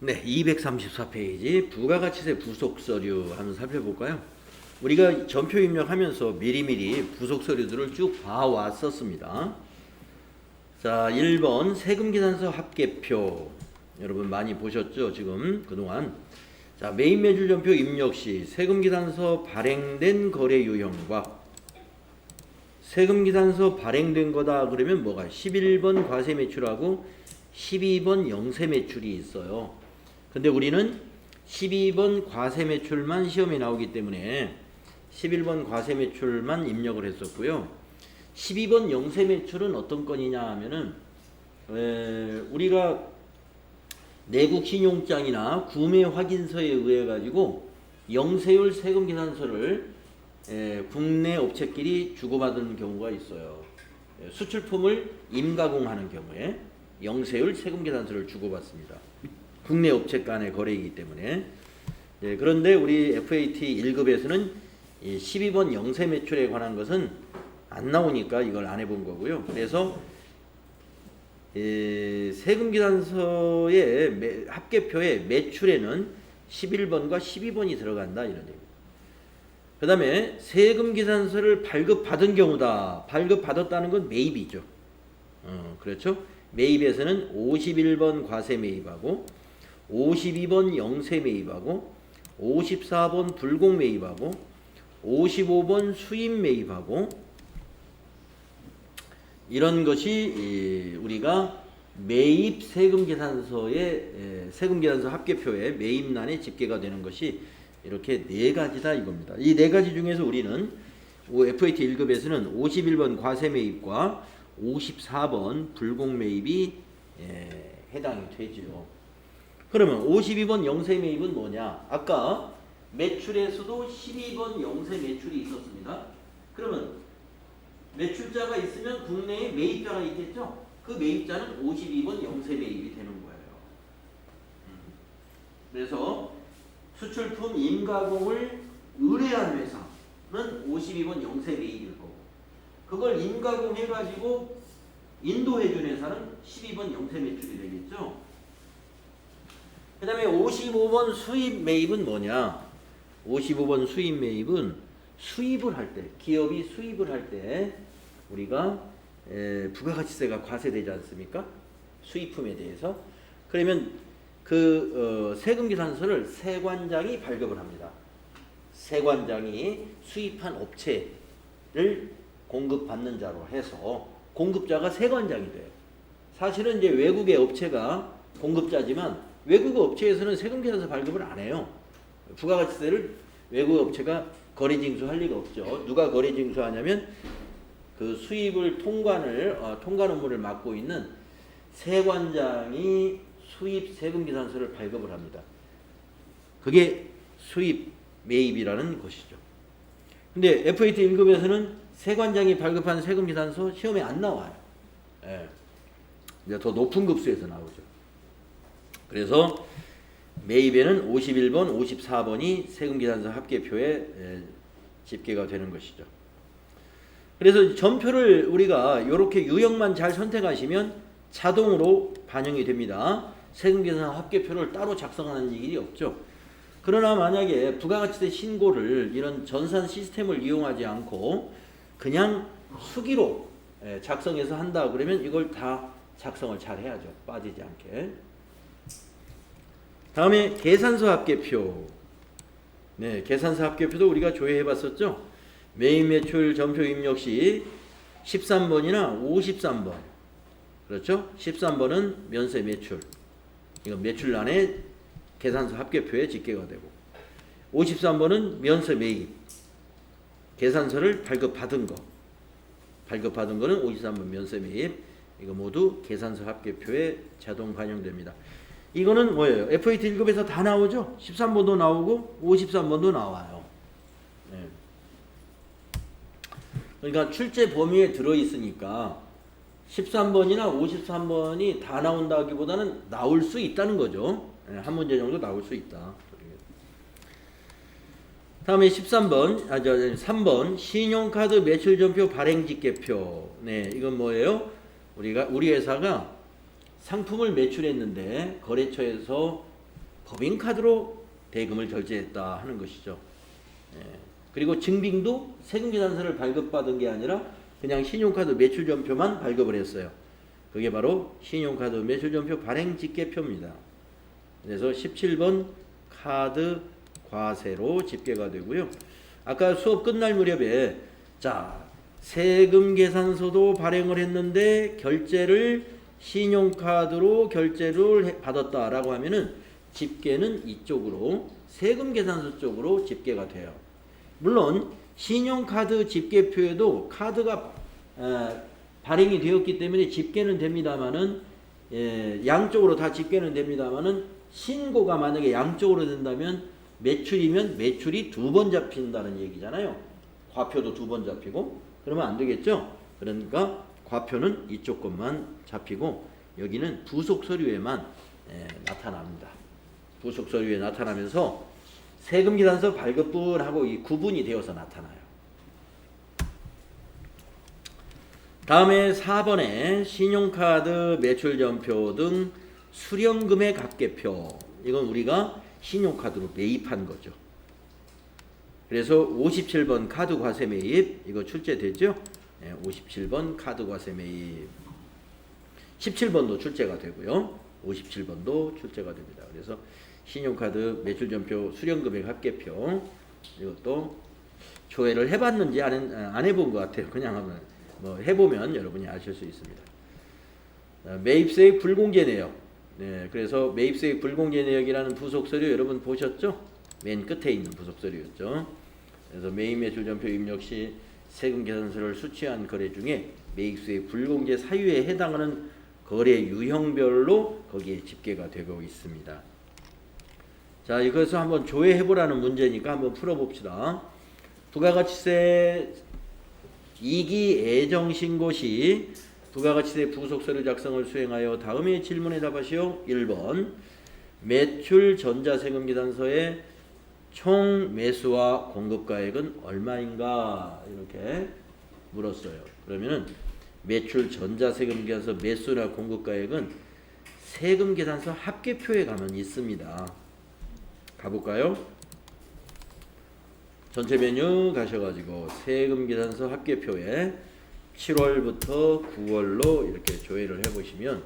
네, 234페이지 부가가치세 부속서류 한번 살펴볼까요? 우리가 전표 입력하면서 미리미리 부속서류들을 쭉 봐왔었습니다. 자, 1번 세금계산서 합계표. 여러분 많이 보셨죠? 지금 그동안. 자, 메인 매출 전표 입력 시 세금계산서 발행된 거래 유형과 세금계산서 발행된 거다 그러면 뭐가 11번 과세 매출하고 12번 영세 매출이 있어요. 근데 우리는 12번 과세 매출만 시험에 나오기 때문에 11번 과세 매출만 입력을 했었고요. 12번 영세 매출은 어떤 건이냐 하면은 우리가 내국 신용장이나 구매 확인서에 의해 가지고 영세율 세금 계산서를 국내 업체끼리 주고받은 경우가 있어요. 수출품을 임가공하는 경우에 영세율 세금 계산서를 주고받습니다. 국내 업체 간의 거래이기 때문에. 그런데 우리 FAT 1급에서는 12번 영세 매출에 관한 것은 안 나오니까 이걸 안 해본 거고요. 그래서 세금 계산서의 합계표의 매출에는 11번과 12번이 들어간다 이런 얘기입니다. 그 다음에 세금 계산서를 발급받은 경우다. 발급받았다는 건 매입이죠. 그렇죠? 매입에서는 51번 과세 매입하고 52번 영세 매입하고 54번 불공 매입하고 55번 수입 매입하고 이런 것이 우리가 매입 세금 계산서의 세금 계산서 합계표의 매입란에 집계가 되는 것이 이렇게 네 가지다 이겁니다. 이 네 가지 중에서 우리는 FAT 1급에서는 51번 과세 매입과 54번 불공 매입이 해당이 되죠. 그러면 52번 영세 매입은 뭐냐? 아까 매출에서도 12번 영세 매출이 있었습니다. 그러면 매출자가 있으면 국내에 매입자가 있겠죠? 그 매입자는 52번 영세 매입이 되는 거예요. 그래서 수출품 임가공을 의뢰한 회사는 52번 영세 매입일 거고 그걸 임가공해가지고 인도해준 회사는 12번 영세 매출이 되겠죠? 그 다음에 55번 수입 매입은 뭐냐? 55번 수입 매입은 수입을 할 때, 기업이 수입을 할 때 우리가 부가가치세가 과세되지 않습니까? 수입품에 대해서. 그러면 그 세금 계산서를 세관장이 발급을 합니다. 세관장이 수입한 업체를 공급받는 자로 해서 공급자가 세관장이 돼요. 사실은 이제 외국의 업체가 공급자지만 외국 업체에서는 세금 계산서 발급을 안 해요. 부가가치세를 외국 업체가 거래 징수할 리가 없죠. 누가 거래 징수하냐면 그 수입을 통관 업무를 맡고 있는 세관장이 수입 세금 계산서를 발급을 합니다. 그게 수입 매입이라는 것이죠. 근데 FAT 1급에서는 세관장이 발급한 세금 계산서 시험에 안 나와요. 이제 더 높은 급수에서 나오죠. 그래서 매입에는 51번, 54번이 세금 계산서 합계표에 집계가 되는 것이죠. 그래서 전표를 우리가 이렇게 유형만 잘 선택하시면 자동으로 반영이 됩니다. 세금 계산서 합계표를 따로 작성하는 일이 없죠. 그러나 만약에 부가가치세 신고를 이런 전산 시스템을 이용하지 않고 그냥 수기로 작성해서 한다 그러면 이걸 다 작성을 잘 해야죠. 빠지지 않게. 다음에 계산서 합계표. 네, 계산서 합계표도 우리가 조회해 봤었죠. 메인 매출 전표 입력 시 13번이나 53번. 그렇죠? 13번은 면세 매출. 이건 매출란에 계산서 합계표에 집계가 되고 53번은 면세 매입. 계산서를 발급받은 거. 발급받은 거는 53번 면세 매입. 이거 모두 계산서 합계표에 자동 반영됩니다. 이거는 뭐예요? FAT 1급에서 다 나오죠? 13번도 나오고 53번도 나와요. 네. 그러니까 출제 범위에 들어있으니까 13번이나 53번이 다 나온다기보다는 나올 수 있다는 거죠. 네, 한 문제 정도 나올 수 있다. 다음에 3번 신용카드 매출전표 발행집계표. 네, 이건 뭐예요? 우리 회사가 상품을 매출했는데 거래처에서 법인카드로 대금을 결제했다 하는 것이죠. 예. 그리고 증빙도 세금계산서를 발급받은 게 아니라 그냥 신용카드 매출전표만 발급을 했어요. 그게 바로 신용카드 매출전표 발행집계표입니다. 그래서 17번 카드 과세로 집계가 되고요. 아까 수업 끝날 무렵에 자 세금계산서도 발행을 했는데 결제를 신용카드로 결제를 받았다라고 하면은 집계는 이쪽으로 세금계산서 쪽으로 집계가 돼요. 물론 신용카드 집계표에도 카드가 발행이 되었기 때문에 집계는 됩니다만은 양쪽으로 다 집계는 됩니다만은 신고가 만약에 양쪽으로 된다면 매출이면 매출이 2번 잡힌다는 얘기잖아요. 과표도 2번 잡히고 그러면 안 되겠죠. 그러니까 과표는 이쪽 것만 잡히고 여기는 부속 서류에만 나타납니다. 부속 서류에 나타나면서 세금계산서 발급분하고 이 구분이 되어서 나타나요. 다음에 4번에 신용카드 매출전표 등 수령금액 합계표. 이건 우리가 신용카드로 매입한 거죠. 그래서 57번 카드 과세 매입 이거 출제되죠? 57번 카드 과세 매입 17번도 출제가 되고요. 57번도 출제가 됩니다. 그래서 신용카드 매출전표 수령금액 합계표 이것도 조회를 해봤는지 안 해본 것 같아요. 그냥 한번 뭐 해보면 여러분이 아실 수 있습니다. 매입세액 불공개 내역. 네, 그래서 매입세액 불공개 내역이라는 부속서류 여러분 보셨죠? 맨 끝에 있는 부속서류였죠. 그래서 매입 매출전표 입력 시 세금계산서를 수취한 거래 중에 매입세액 불공개 사유에 해당하는 거래 유형별로 거기에 집계가 되고 있습니다. 자, 이것을 한번 조회해보라는 문제니까 한번 풀어봅시다. 부가가치세 2기 애정신고 시 부가가치세 부속서류 작성을 수행하여 다음의 질문에 답하시오. 1번 매출 전자세금계산서의 총 매수와 공급가액은 얼마인가 이렇게 물었어요. 그러면은 매출 전자세금계산서 매수나 공급가액은 세금계산서 합계표에 가면 있습니다. 가볼까요? 전체 메뉴 가셔가지고 세금계산서 합계표에 7월부터 9월로 이렇게 조회를 해보시면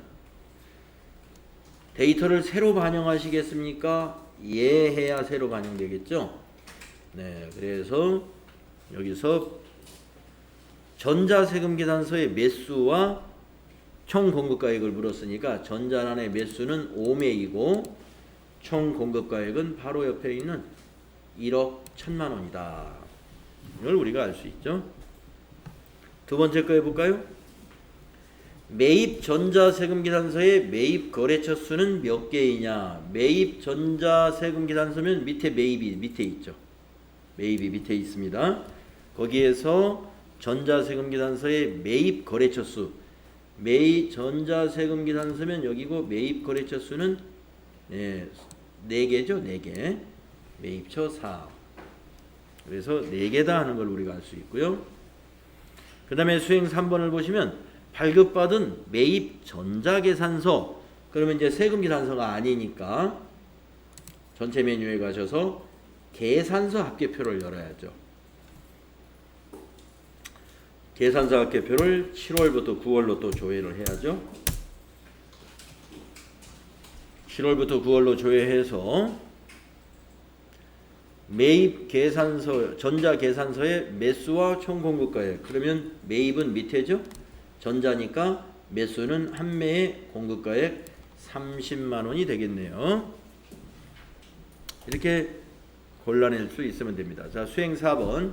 데이터를 새로 반영하시겠습니까? 예 해야 새로 반영되겠죠? 네, 그래서 여기서 전자세금계산서의 매수와 총 공급가액을 물었으니까 전자란의 매수는 5매이고 총 공급가액은 바로 옆에 있는 1억 1천만 원이다. 이걸 우리가 알 수 있죠. 두 번째 거 해볼까요? 매입 전자세금계산서의 매입 거래처 수는 몇 개이냐. 매입 전자세금계산서면 밑에 매입이 밑에 있죠. 매입이 밑에 있습니다. 거기에서 전자세금계산서의 매입 거래처 수 매입 전자세금계산서면 여기고 매입 거래처 수는 4개죠. 4개. 매입처 4. 그래서 4개다 하는 걸 우리가 알 수 있고요. 그 다음에 수행 3번을 보시면 발급받은 매입 전자계산서 그러면 이제 세금계산서가 아니니까 전체 메뉴에 가셔서 계산서 합계표를 열어야죠. 계산서 합계표를 7월부터 9월로 또 조회를 해야죠. 7월부터 9월로 조회해서 매입 계산서 전자 계산서의 매수와 총 공급가액 그러면 매입은 밑에죠. 전자니까 매수는 한 매의 공급가액 30만 원이 되겠네요. 이렇게 골라낼 수 있으면 됩니다. 자, 수행 4번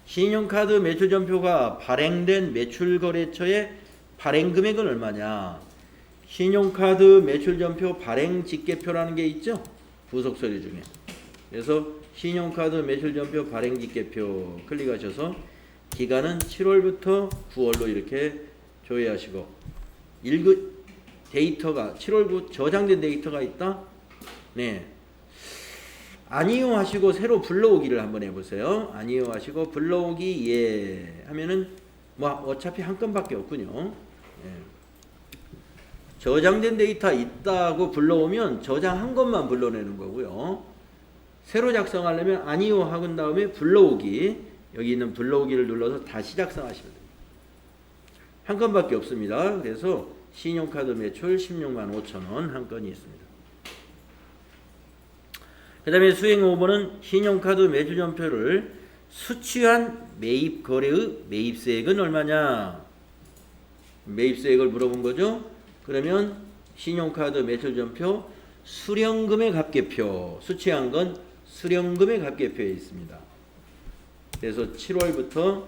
신용카드 매출전표가 발행된 매출거래처의 발행금액은 얼마냐. 신용카드 매출전표 발행집계표라는 게 있죠. 부속서류 중에. 그래서 신용카드 매출전표 발행집계표 클릭하셔서 기간은 7월부터 9월로 이렇게 조회하시고 데이터가 7월부터 저장된 데이터가 있다? 네. 아니요 하시고 새로 불러오기를 한번 해보세요. 아니요 하시고 불러오기 예 하면은 뭐 어차피 한 건밖에 없군요. 예. 저장된 데이터 있다고 불러오면 저장한 것만 불러내는 거고요. 새로 작성하려면 아니요 하고 다음에 불러오기, 여기 있는 불러오기를 눌러서 다시 작성하시면 됩니다. 한 건밖에 없습니다. 그래서 신용카드 매출 16만 5천 원 한 건이 있습니다. 그 다음에 수행 5번은 신용카드 매출전표를 수취한 매입 거래의 매입세액은 얼마냐? 매입세액을 물어본 거죠. 그러면 신용카드 매출전표 수령금액 합계표, 수취한 건 수령금액 합계표에 있습니다. 그래서 7월부터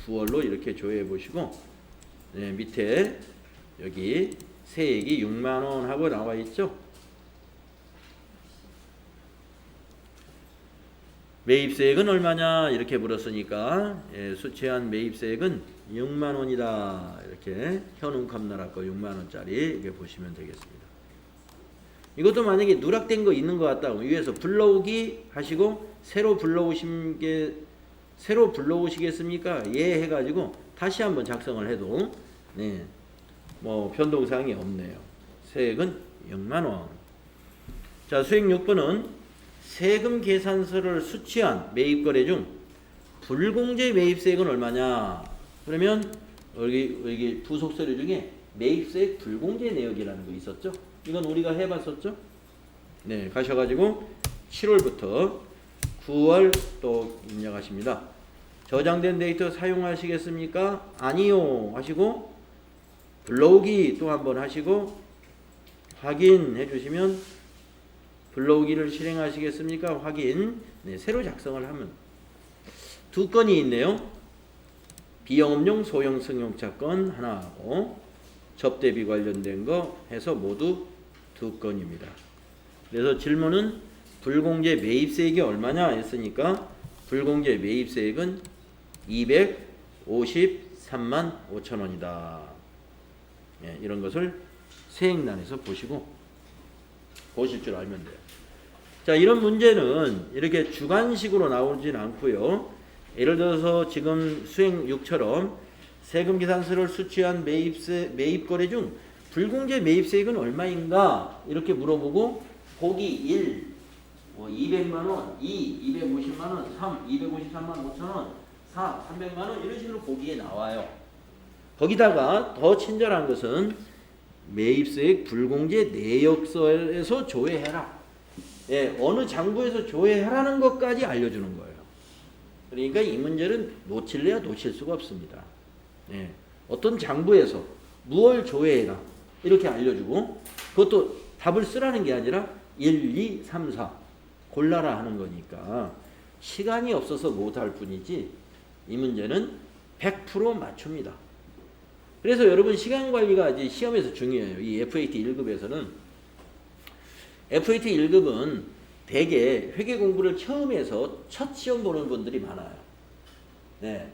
9월로 이렇게 조회해 보시고, 네, 밑에 여기 세액이 6만 원 하고 나와 있죠. 매입세액은 얼마냐 이렇게 물었으니까, 예, 수취한 매입세액은 6만 원이다. 이렇게 현웅컴나라 거 6만 원짜리 이렇게 보시면 되겠습니다. 이것도 만약에 누락된 거 있는 것 같다. 위에서 불러오기 하시고 새로 불러오시겠습니까? 예 해가지고 다시 한번 작성을 해도, 네, 뭐 변동사항이 없네요. 세액은 6만 원. 자, 수행 6번은 세금 계산서를 수취한 매입거래 중 불공제 매입세액은 얼마냐? 그러면 여기 부속서류 중에 매입세액 불공제 내역이라는 거 있었죠? 이건 우리가 해봤었죠? 네, 가셔가지고 7월부터 9월 또 입력하십니다. 저장된 데이터 사용하시겠습니까? 아니요 하시고 불러오기 또 한번 하시고 확인해 주시면 불러오기를 실행하시겠습니까? 확인. 네, 새로 작성을 하면 두 건이 있네요. 비영업용 소형 승용차 건 하나하고 접대비 관련된 거 해서 모두 두 건입니다. 그래서 질문은 불공제 매입세액이 얼마냐 했으니까 불공제 매입세액은 253만 5천 원이다. 예, 이런 것을 세액란에서 보시고 보실 줄 알면 돼요. 자, 이런 문제는 이렇게 주관식으로 나오진 않고요. 예를 들어서 지금 수행 6처럼 세금계산서를 수취한 매입거래 중 불공제 매입세액은 얼마인가 이렇게 물어보고 보기 1, 200만 원, 2, 250만 원, 3, 253만 5천 원, 4, 300만 원 이런 식으로 보기에 나와요. 거기다가 더 친절한 것은 매입세액 불공제 내역서에서 조회해라. 예, 어느 장부에서 조회하라는 것까지 알려주는 거예요. 그러니까 이 문제는 놓칠래야 놓칠 수가 없습니다. 예, 어떤 장부에서 무얼 조회해라 이렇게 알려주고 그것도 답을 쓰라는 게 아니라 1, 2, 3, 4 골라라 하는 거니까 시간이 없어서 못할 뿐이지 이 문제는 100% 맞춥니다. 그래서 여러분 시간관리가 이제 시험에서 중요해요. 이 FAT 1급에서는 FAT 1급은 대개 회계 공부를 처음 해서 첫 시험 보는 분들이 많아요. 네.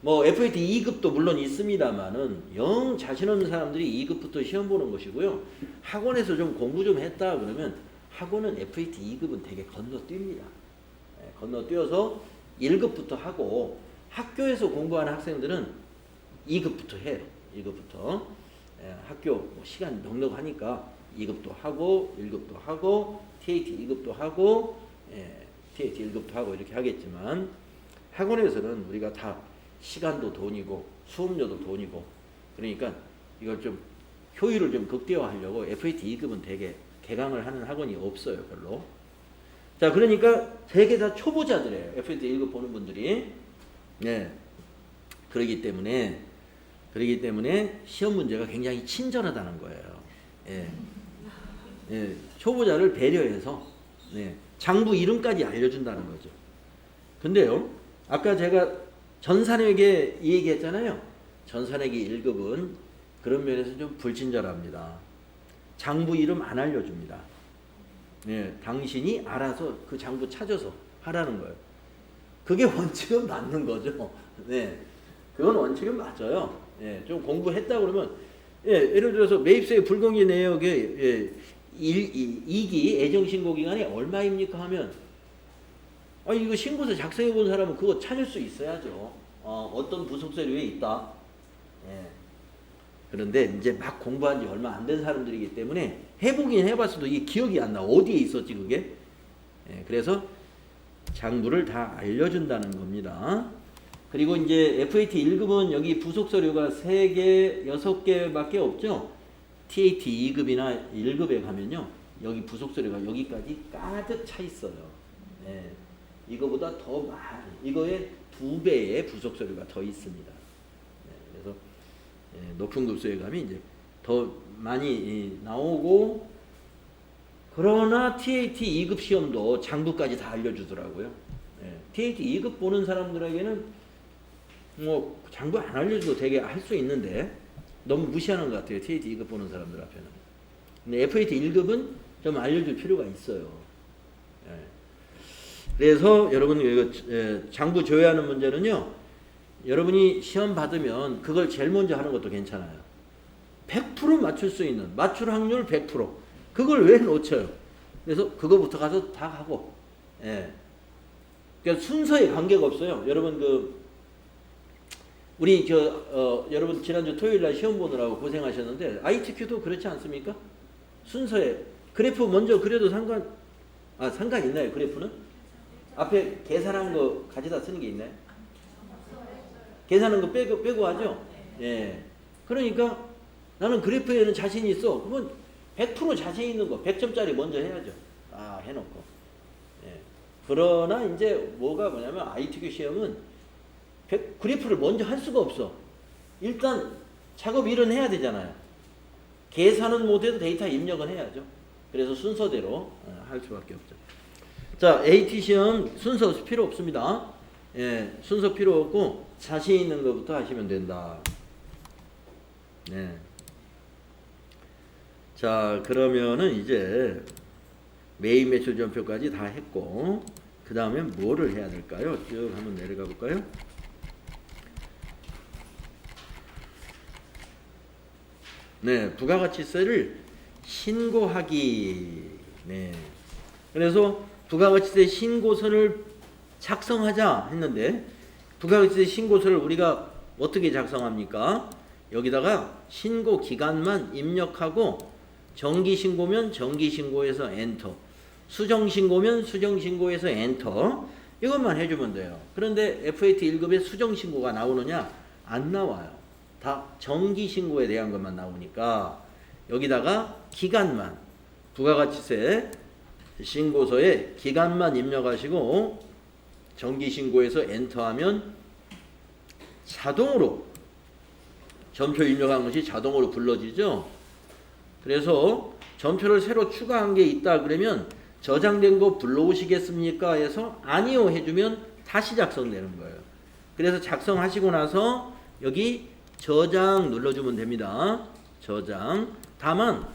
뭐 FAT 2급도 물론 있습니다만은 영 자신 없는 사람들이 2급부터 시험 보는 것이고요. 학원에서 좀 공부 좀 했다 그러면 학원은 FAT 2급은 되게 건너뜁니다. 네, 건너뛰어서 1급부터 하고 학교에서 공부하는 학생들은 2급부터 해요. 2급부터. 예, 학교 뭐 시간 넉넉하니까 2급도 하고 1급도 하고 TAT 2급도 하고 TAT 1급도 하고 이렇게 하겠지만 학원에서는 우리가 다 시간도 돈이고 수업료도 돈이고 그러니까 이걸 좀 효율을 좀 극대화하려고 FAT 2급은 되게 개강을 하는 학원이 없어요. 별로. 자, 그러니까 되게 다 초보자들이에요. FAT 1급 보는 분들이. 네. 그러기 때문에 시험 문제가 굉장히 친절하다는 거예요. 예. 예. 초보자를 배려해서 네. 장부 이름까지 알려준다는 거죠. 근데요, 아까 제가 전산회계 얘기했잖아요. 전산회계 1급은 그런 면에서 좀 불친절합니다. 장부 이름 안 알려줍니다. 네. 당신이 알아서 그 장부 찾아서 하라는 거예요. 그게 원칙은 맞는 거죠. 네. 그건 원칙은 맞아요. 예, 좀 공부했다 그러면, 예, 예를 들어서 매입세 불공제 내역의 2기 애정신고 기간이 얼마입니까 하면, 이거 신고서 작성해 본 사람은 그거 찾을 수 있어야죠. 어떤 부속서류에 있다. 예. 그런데 이제 막 공부한 지 얼마 안 된 사람들이기 때문에 해보긴 해봤어도 이 기억이 안 나. 어디에 있었지 그게? 예, 그래서 장부를 다 알려준다는 겁니다. 그리고 이제 FAT 1급은 여기 부속 서류가 3개, 6개밖에 없죠. TAT 2급이나 1급에 가면요. 여기 부속 서류가 여기까지 가득 차 있어요. 예, 이거보다 더 많이, 이거의 2배의 부속 서류가 더 있습니다. 예, 그래서 높은 급수에 가면 이제 더 많이 나오고, 그러나 TAT 2급 시험도 장부까지 다 알려주더라고요. 예, TAT 2급 보는 사람들에게는 뭐 장부 안 알려줘도 되게 할 수 있는데 너무 무시하는 것 같아요. TAT 2급 보는 사람들 앞에는. 근데 FAT 1급은 좀 알려줄 필요가 있어요. 예. 그래서 여러분 이거 장부 조회하는 문제는요. 여러분이 시험 받으면 그걸 제일 먼저 하는 것도 괜찮아요. 100% 맞출 수 있는, 맞출 확률 100%. 그걸 왜 놓쳐요? 그래서 그거부터 가서 다 하고. 예. 그러니까 순서에 관계가 없어요. 여러분 우리 여러분 지난주 토요일 날 시험 보느라고 고생하셨는데 ITQ도 그렇지 않습니까? 순서에 그래프 먼저 그려도 상관 있나요? 그래프는? 앞에 계산한 거 가져다 쓰는 게 있나요? 계산한 거 빼고 하죠? 예. 그러니까 나는 그래프에는 자신 있어. 그러면 100% 자신 있는 거 100점짜리 먼저 해야죠. 해놓고. 예. 그러나 이제 뭐가 뭐냐면 ITQ 시험은 그래프를 먼저 할 수가 없어. 일단 작업 일은 해야 되잖아요. 계산은 못해도 데이터 입력은 해야죠. 그래서 순서대로 할 수밖에 없죠. 자, AT 시험 순서 필요 없습니다. 예, 순서 필요 없고 자신 있는 것부터 하시면 된다. 네. 자, 그러면은 이제 메인 매출 전표까지 다 했고, 그 다음에 뭐를 해야 될까요? 쭉 한번 내려가 볼까요? 네, 부가가치세를 신고하기. 네. 그래서 부가가치세 신고서를 작성하자 했는데, 부가가치세 신고서를 우리가 어떻게 작성합니까? 여기다가 신고 기간만 입력하고, 정기신고면 정기신고에서 엔터, 수정신고면 수정신고에서 엔터, 이것만 해주면 돼요. 그런데 FAT 1급에 수정신고가 나오느냐? 안 나와요. 다 정기신고에 대한 것만 나오니까 여기다가 기간만, 부가가치세 신고서에 기간만 입력하시고 정기신고에서 엔터하면 자동으로 전표 입력한 것이 자동으로 불러지죠. 그래서 전표를 새로 추가한 게 있다 그러면 저장된 거 불러오시겠습니까? 해서 아니요 해주면 다시 작성되는 거예요. 그래서 작성하시고 나서 여기 저장 눌러주면 됩니다. 저장. 다만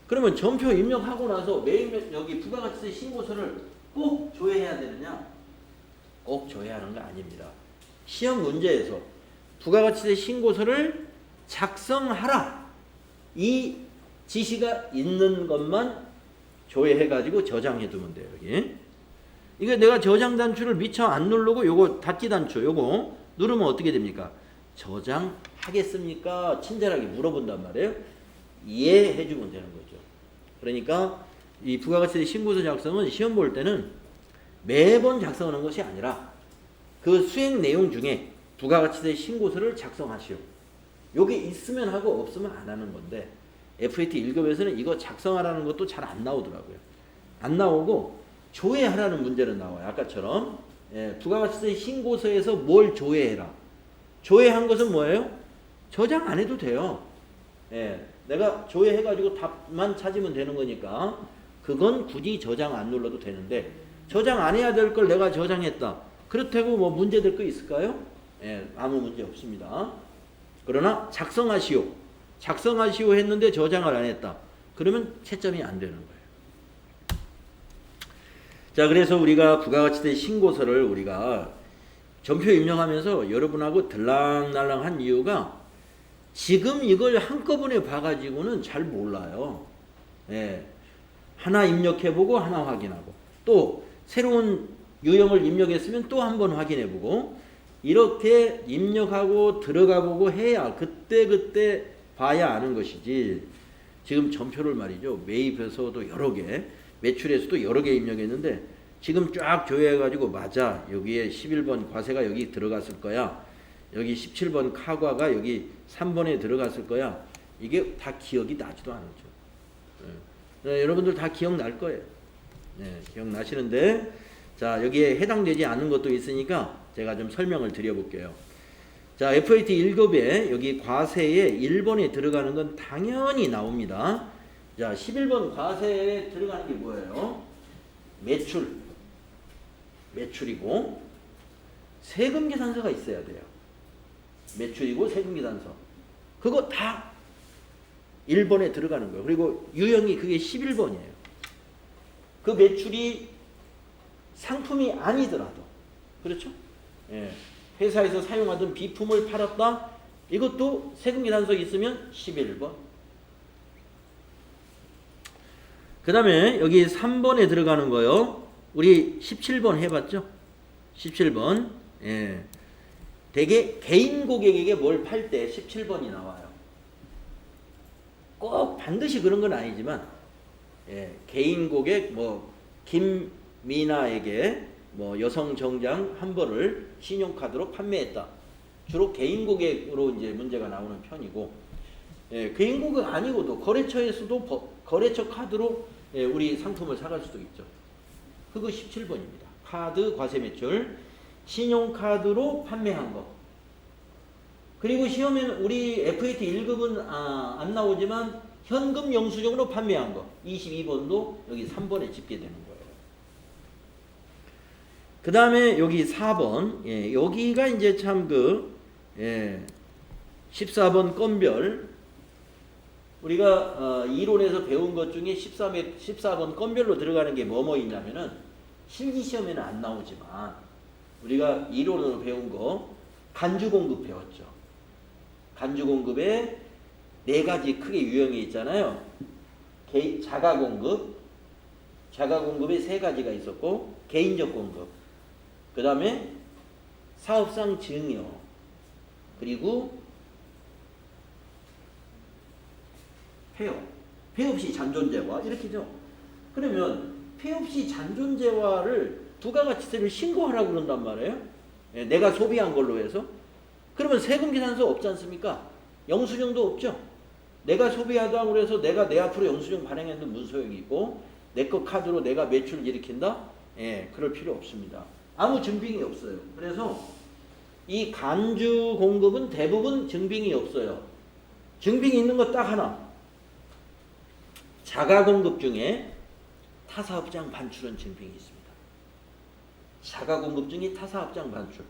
그러면 전표 입력하고 나서 매일 여기 부가가치세 신고서를 꼭 조회해야 되느냐? 꼭 조회하는 거 아닙니다. 시험 문제에서 부가가치세 신고서를 작성하라, 이 지시가 있는 것만 조회해가지고 저장해두면 돼요. 여기. 이게 내가 저장 단추를 미처 안 누르고 요거 닫기 단추 요거 누르면 어떻게 됩니까? 저장하겠습니까? 친절하게 물어본단 말이에요. 이해해주면 되는 거죠. 그러니까 이 부가가치세 신고서 작성은 시험 볼 때는 매번 작성하는 것이 아니라 그 수행 내용 중에 부가가치세 신고서를 작성하시오. 요게 있으면 하고 없으면 안 하는 건데 FAT 1급에서는 이거 작성하라는 것도 잘 안 나오더라고요. 안 나오고 조회하라는 문제는 나와요. 아까처럼 부가가치세 신고서에서 뭘 조회해라. 조회한 것은 뭐예요? 저장 안 해도 돼요. 내가 조회해가지고 답만 찾으면 되는 거니까 그건 굳이 저장 안 눌러도 되는데 저장 안 해야 될 걸 내가 저장했다. 그렇다고 뭐 문제될 거 있을까요? 아무 문제 없습니다. 그러나 작성하시오. 작성하시오 했는데 저장을 안 했다. 그러면 채점이 안 되는 거예요. 자, 그래서 우리가 부가가치세 신고서를 우리가 전표 입력하면서 여러분하고 들랑날랑한 이유가 지금 이걸 한꺼번에 봐가지고는 잘 몰라요. 하나 입력해보고 하나 확인하고 또 새로운 유형을 입력했으면 또 한 번 확인해보고 이렇게 입력하고 들어가보고 해야 그때 봐야 아는 것이지. 지금 전표를 말이죠. 매입에서도 여러 개, 매출에서도 여러 개 입력했는데 지금 쫙 조회해가지고 맞아. 여기에 11번 과세가 여기 들어갔을 거야. 여기 17번 카과가 여기 3번에 들어갔을 거야. 이게 다 기억이 나지도 않죠. 네, 여러분들 다 기억날 거예요. 네, 기억나시는데 자 여기에 해당되지 않은 것도 있으니까 제가 좀 설명을 드려볼게요. 자 FAT 1급에 여기 과세에 1번에 들어가는 건 당연히 나옵니다. 자 11번 과세에 들어가는 게 뭐예요? 매출이고 세금계산서가 있어야 돼요. 매출이고 세금계산서 그거 다 1번에 들어가는 거예요. 그리고 유형이 그게 11번이에요. 그 매출이 상품이 아니더라도 그렇죠? 예. 회사에서 사용하던 비품을 팔았다. 이것도 세금계산서 있으면 11번. 그 다음에 여기 3번에 들어가는 거요. 우리 17번 해봤죠? 17번. 예. 대개 개인 고객에게 뭘 팔 때 17번이 나와요. 꼭 반드시 그런 건 아니지만 예. 개인 고객 뭐 김미나에게 뭐 여성 정장 한 벌을 신용카드로 판매했다. 주로 개인 고객으로 이제 문제가 나오는 편이고, 예, 개인 고객 아니고도 거래처에서도 거래처 카드로 예, 우리 상품을 사갈 수도 있죠. 그거 17번입니다. 카드 과세 매출, 신용카드로 판매한 거. 그리고 시험에는 우리 FAT 1급은 안 나오지만 현금 영수증으로 판매한 거. 22번도 여기 3번에 집계되는 거예요. 그 다음에 여기 4번, 예, 여기가 이제 참 14번 건별, 우리가 이론에서 배운 것 중에 14번 건별로 들어가는 게 뭐뭐 있냐면은 실기시험에는 안 나오지만 우리가 이론으로 배운 거 간주공급 배웠죠. 간주공급에 4가지 크게 유형이 있잖아요. 자가공급, 자가공급에 3가지가 있었고 개인적 공급, 그 다음에 사업상 증여, 그리고 폐업 시 잔존재화 이렇게죠. 그러면 폐업 시 잔존재화를 부가가치세를 신고하라고 그런단 말이에요. 예, 내가 소비한 걸로 해서. 그러면 세금계산서 없지 않습니까? 영수증도 없죠. 내가 소비하다고 해서 내가 내 앞으로 영수증 발행했는데 무슨 소용이 있고 내 거 카드로 내가 매출을 일으킨다? 예, 그럴 필요 없습니다. 아무 증빙이 없어요. 그래서 이 간주 공급은 대부분 증빙이 없어요. 증빙이 있는 거 딱 하나. 자가공급 중에 타사업장 반출은 증빙이 있습니다. 자가공급 중에 타사업장 반출.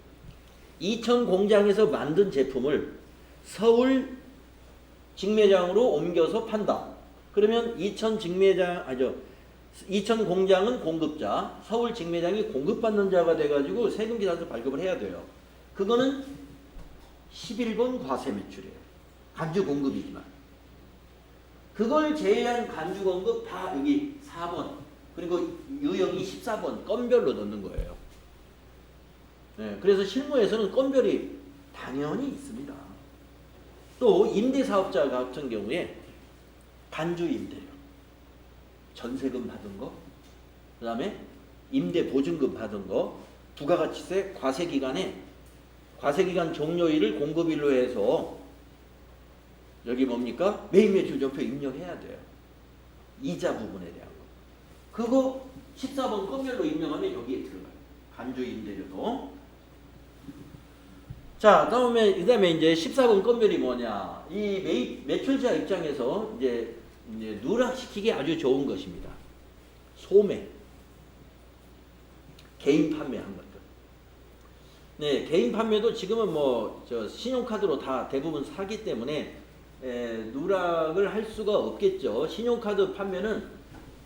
이천 공장에서 만든 제품을 서울 직매장으로 옮겨서 판다. 그러면 이천 공장은 공급자, 서울 직매장이 공급받는 자가 돼가지고 세금계산서 발급을 해야 돼요. 그거는 11번 과세 매출이에요. 간주 공급이지만. 그걸 제외한 간주 공급 다 여기 4번, 그리고 유형이 14번 건별로 넣는 거예요. 네, 그래서 실무에서는 건별이 당연히 있습니다. 또 임대사업자 같은 경우에 간주 임대료, 전세금 받은 거, 그 다음에 임대보증금 받은 거, 부가가치세 과세기간에 과세기간 종료일을 공급일로 해서 여기 뭡니까? 매입매출전표 입력해야 돼요. 이자 부분에 대한 거. 그거 14번 건별로 입력하면 여기에 들어가요. 간주 임대료도. 자, 그다음에 이제 14번 건별이 뭐냐? 이 매출자 입장에서 이제 누락시키기 아주 좋은 것입니다. 소매, 개인 판매한 것들. 네, 개인 판매도 지금은 신용카드로 다 대부분 사기 때문에 누락을 할 수가 없겠죠. 신용카드 판매는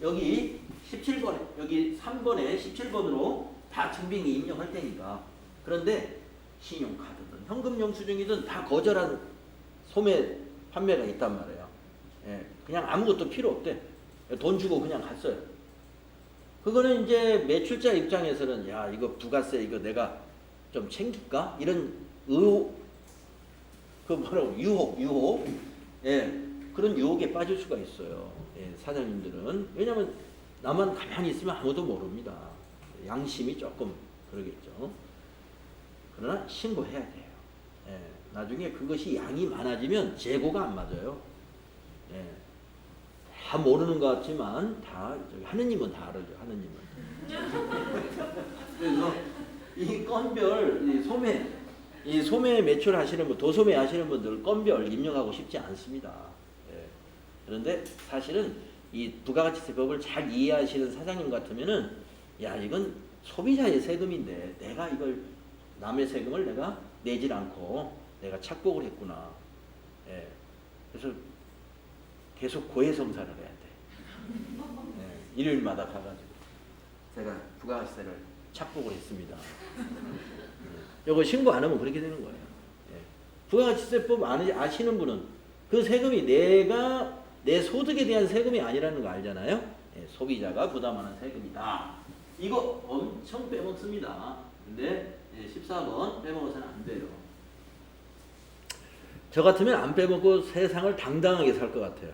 여기 17번에, 여기 3번에 17번으로 다 증빙이 입력할 테니까. 그런데 신용카드든 현금 영수증이든 다 거절한 소매 판매가 있단 말이에요. 예, 그냥 아무것도 필요 없대. 돈 주고 그냥 갔어요. 그거는 이제 매출자 입장에서는 야, 이거 부가세 이거 내가 좀 챙길까? 이런 유혹. 예, 그런 유혹에 빠질 수가 있어요. 예, 사장님들은. 왜냐하면 나만 가만히 있으면 아무도 모릅니다. 양심이 조금 그러겠죠. 그러나 신고해야 돼요. 예, 나중에 그것이 양이 많아지면 재고가 안 맞아요. 예, 다 모르는 것 같지만 다 하느님은 다 알아요. 하느님은. 그래서 이 건별 이 소매 매출하시는 분, 도소매 하시는 분들 건별 입력하고 싶지 않습니다. 예. 그런데 사실은 이 부가가치세법을 잘 이해하시는 사장님 같으면은 야 이건 소비자의 세금인데 내가 이걸 남의 세금을 내가 내질 않고 내가 착복을 했구나. 예. 그래서 계속 고해성사를 해야 돼. 예. 일요일마다 가가지고 제가 부가가치세를 착복을 했습니다. 이거 신고 안 하면 그렇게 되는 거예요. 예. 부가가치세법 아시는 분은 그 세금이 내가 내 소득에 대한 세금이 아니라는 거 알잖아요. 예. 소비자가 부담하는 세금이다. 이거 엄청 빼먹습니다. 근데 14번 빼먹어서는 안 돼요. 저 같으면 안 빼먹고 세상을 당당하게 살 것 같아요.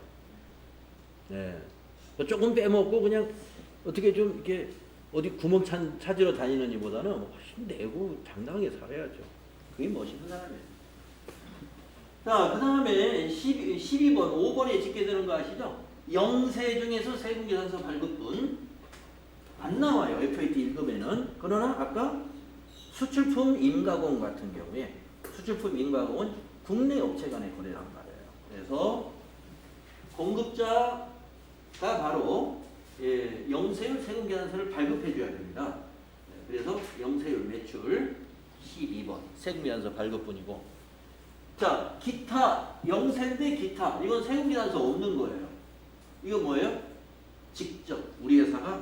예. 조금 빼먹고 그냥 어떻게 좀 이렇게 어디 구멍 찾으러 다니느니보다는 훨씬 내고 당당하게 살아야죠. 그게 멋있는 사람이에요. 자, 그 다음에 12번, 5번에 짓게 되는 거 아시죠? 영세 중에서 세금계산서 발급분 안 나와요. FAT 1급에는. 그러나 아까 수출품 임가공 같은 경우에 수출품 임가공은 국내 업체 간의 거래란 말이에요. 그래서 공급자가 바로 영세율 세금계산서를 발급해 줘야 됩니다. 그래서 영세율 매출 12번 세금계산서 발급분이고, 자 기타 영세인데 기타 이건 세금계산서 없는 거예요. 이거 뭐예요? 직접 우리 회사가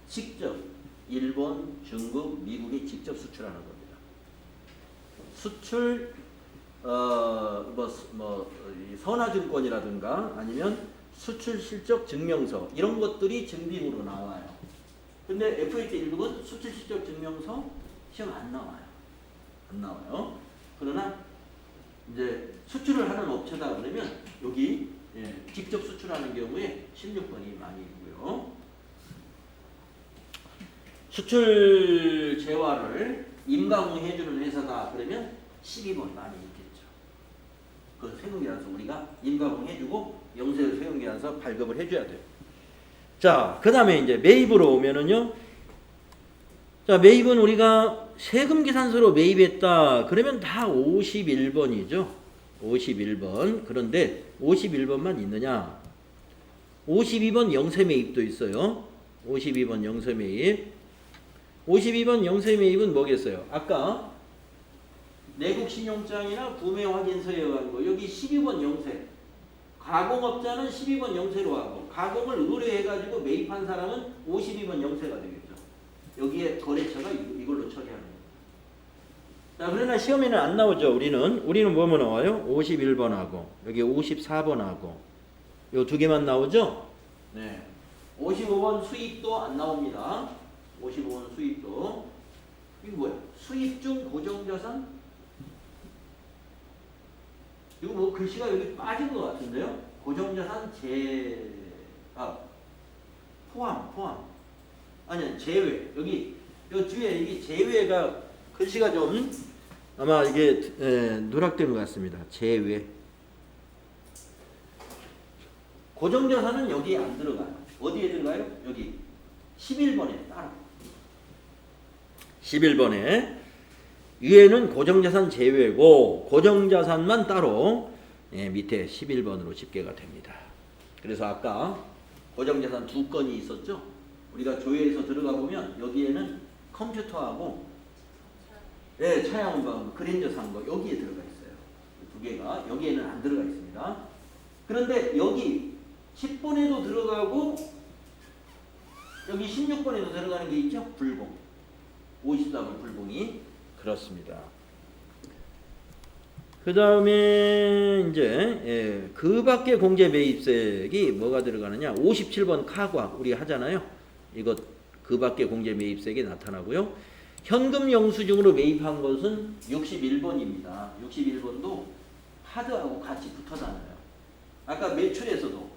직접 일본, 중국, 미국에 직접 수출하는 겁니다. 수출 선화증권이라든가 아니면 수출 실적 증명서 이런 것들이 증빙으로 나와요. 근데 FAT 1급은 수출 실적 증명서 시험 안 나와요. 안 나와요. 그러나 이제 수출을 하는 업체다 그러면 여기 직접 수출하는 경우에 16번이 많이 있고요. 수출 재화를 임가공해주는 회사다 그러면 12번 많이 있겠죠. 그 세금계산서 우리가 임가공해주고 영세율 세금계산서 발급을 해줘야 돼요. 자, 그 다음에 이제 매입으로 오면은요. 자, 매입은 우리가 세금계산서로 매입했다 그러면 다 51번이죠. 51번. 그런데 51번만 있느냐? 52번 영세매입도 있어요. 52번 영세매입. 52번 영세매입은 뭐겠어요? 아까 내국신용장이나 구매확인서에 의한 거 여기 12번 영세. 가공업자는 12번 영세로 하고 가공을 의뢰해가지고 매입한 사람은 52번 영세가 되겠죠. 여기에 거래처가 이걸로 처리하는 거예요. 자, 그러나 시험에는 안 나오죠. 우리는 뭐뭐 나와요? 51번하고 여기 54번하고 요 두 개만 나오죠. 네. 55번 수입도 안 나옵니다. 55번 수입도. 이거 뭐야? 수입 중 고정자산? 이거 뭐 글씨가 여기 빠진 것 같은데요? 고정자산 포함. 아니, 제외. 여기, 요 뒤에 이게 제외가 글씨가 좀 아마 이게 누락된 것 같습니다. 제외. 고정자산은 여기에 안 들어가요. 어디에 들어가요? 여기 11번에 따로. 11번에 위에는 고정자산 제외고 고정자산만 따로 밑에 11번으로 집계가 됩니다. 그래서 아까 고정자산 두 건이 있었죠. 우리가 조회에서 들어가 보면 여기에는 컴퓨터하고 차양원방 그랜저 산 거 여기에 들어가 있어요. 두 개가 여기에는 안 들어가 있습니다. 그런데 여기 10번에도 들어가고 여기 16번에도 들어가는 게 있죠. 불공. 54번 불공이 그렇습니다. 그 다음에 이제 그 밖에 공제 매입세액이 뭐가 들어가느냐? 57번 카과 우리 하잖아요. 이것 그 밖에 공제 매입세액이 나타나고요. 현금 영수증으로 매입한 것은 61번입니다. 61번도 카드하고 같이 붙어 다녀요. 아까 매출에서도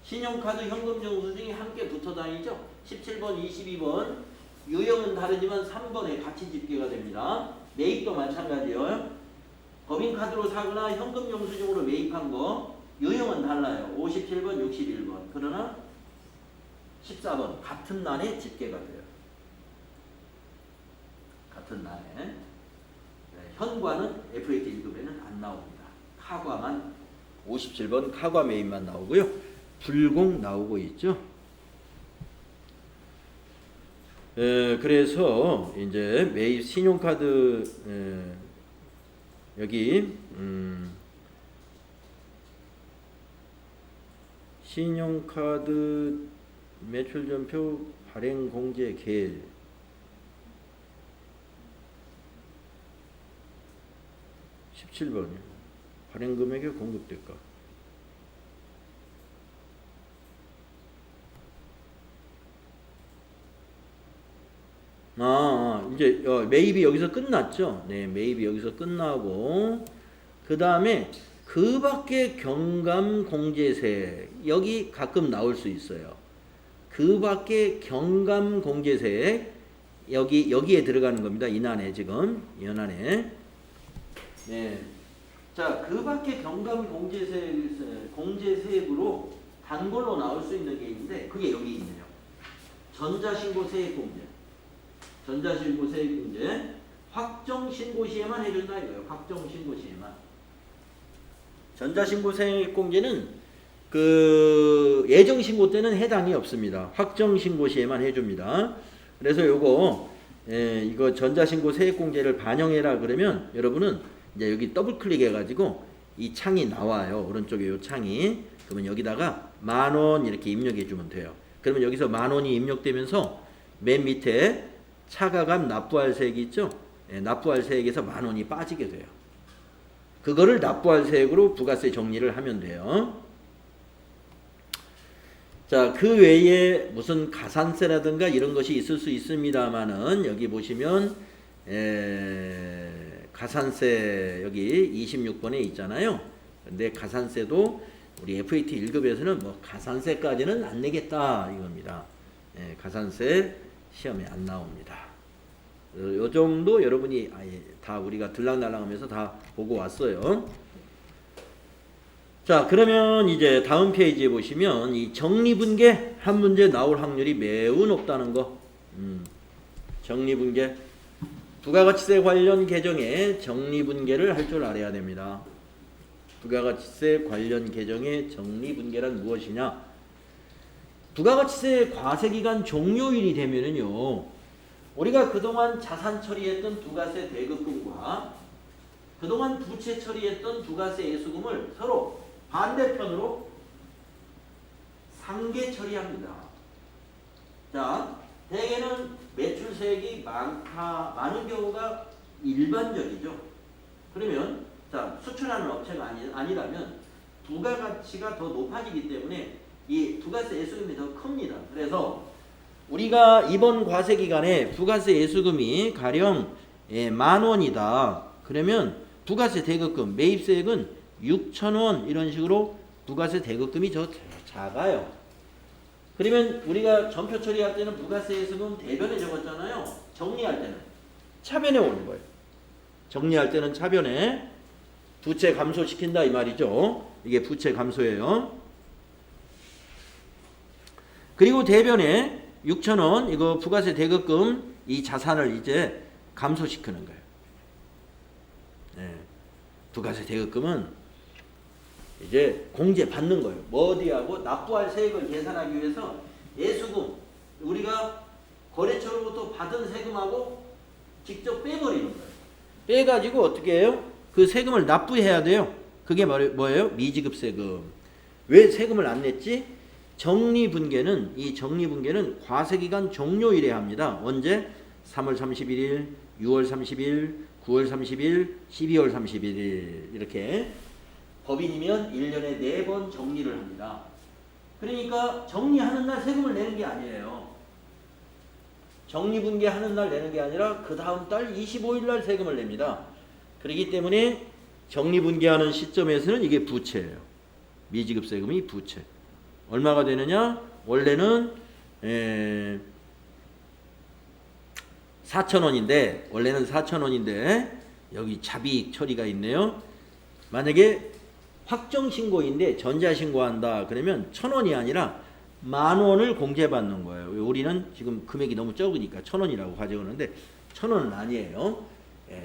신용카드 현금 영수증이 함께 붙어 다니죠. 17번, 22번 유형은 다르지만 3번에 같이 집계가 됩니다. 매입도 마찬가지예요. 법인카드로 사거나 현금 영수증으로 매입한 거 유형은 달라요. 57번, 61번. 그러나 14번 같은 날에 집계가 돼요. 같은 날에. 네, 현과는 FAT 1급에는 안 나옵니다. 카과만 57번 카과 매입만 나오고요. 불공 나오고 있죠. 그래서 이제 매입 신용카드 여기 신용카드 매출전표 발행 공제 계획 17번이요. 발행 금액의 공급 대가. 이제 매입이 여기서 끝났죠. 네, 매입이 여기서 끝나고 그 다음에 그 밖에 경감 공제세 여기 가끔 나올 수 있어요. 그 밖에 경감 공제세 여기에 들어가는 겁니다. 이난에 지금 연한에. 네. 자, 그 밖에 경감 공제세액으로 단골로 나올 수 있는 게 있는데 그게 여기 있네요. 전자신고 세액공제. 전자신고 세액공제 확정신고 시에만 해준다 이거예요. 확정신고 시에만. 전자신고 세액공제는 그 예정신고 때는 해당이 없습니다. 확정신고 시에만 해줍니다. 그래서 이거 전자신고 세액공제를 반영해라 그러면 여러분은 이제 여기 더블 클릭해가지고 이 창이 나와요. 오른쪽에 이 창이. 그러면 여기다가 10,000원 이렇게 입력해주면 돼요. 그러면 여기서 10,000원이 입력되면서 맨 밑에 차가감 납부할 세액이 있죠? 예, 납부할 세액에서 10,000원이 빠지게 돼요. 그거를 납부할 세액으로 부가세 정리를 하면 돼요. 자, 그 외에 무슨 가산세라든가 이런 것이 있을 수 있습니다만은 여기 보시면 가산세 여기 26번에 있잖아요. 근데 가산세도 우리 FAT 1급에서는 뭐 가산세까지는 안 내겠다 이겁니다. 가산세 시험에 안 나옵니다. 요 정도 여러분이 다 우리가 들락날락하면서 다 보고 왔어요. 자, 그러면 이제 다음 페이지에 보시면 이 정리분계 한 문제 나올 확률이 매우 높다는 거. 정리분계 부가가치세 관련 개정에 정리분계를 할 줄 알아야 됩니다. 부가가치세 관련 개정의 정리분계란 무엇이냐? 부가가치세 과세기간 종료일이 되면은요, 우리가 그동안 자산 처리했던 부가세 대급금과 그동안 부채 처리했던 부가세 예수금을 서로 반대편으로 상계 처리합니다. 자, 대개는 매출세액이 많은 경우가 일반적이죠. 그러면 자, 수출하는 업체가 아니라면 부가가치가 더 높아지기 때문에 이 부가세 예수금이 더 큽니다. 그래서 우리가 이번 과세 기간에 부가세 예수금이 가령 10,000원이다. 그러면 부가세 대급금 매입세액은 6,000원 이런 식으로 부가세 대급금이 더 작아요. 그러면 우리가 전표 처리할 때는 부가세 예수금 대변에 적었잖아요. 정리할 때는 차변에 오는 거예요. 정리할 때는 차변에 부채 감소시킨다 이 말이죠. 이게 부채 감소예요. 그리고 대변에 6,000원 이거 부가세 대급금 이 자산을 이제 감소시키는 거예요. 네. 부가세 대급금은 이제 공제 받는 거예요. 뭐 어디하고 납부할 세액을 계산하기 위해서 예수금 우리가 거래처로부터 받은 세금하고 직접 빼버리는 거예요. 빼가지고 어떻게 해요? 그 세금을 납부해야 돼요. 그게 뭐예요? 미지급 세금. 왜 세금을 안 냈지? 정리분계는 이 정리분계는 과세기간 종료일에 합니다. 언제? 3월 31일, 6월 30일, 9월 30일, 12월 31일 이렇게 법인이면 1년에 4번 정리를 합니다. 그러니까 정리하는 날 세금을 내는 게 아니에요. 정리분계하는 날 내는 게 아니라 그 다음 달 25일 날 세금을 냅니다. 그렇기 때문에 정리분계하는 시점에서는 이게 부채예요. 미지급 세금이 부채. 얼마가 되느냐? 원래는 4,000원인데 원래는 4,000원인데 여기 자비익 처리가 있네요. 만약에 확정신고인데 전자신고한다 그러면 1,000원이 아니라 10,000원을 공제받는 거예요. 우리는 지금 금액이 너무 적으니까 1,000원이라고 가져오는데 1,000원은 아니에요.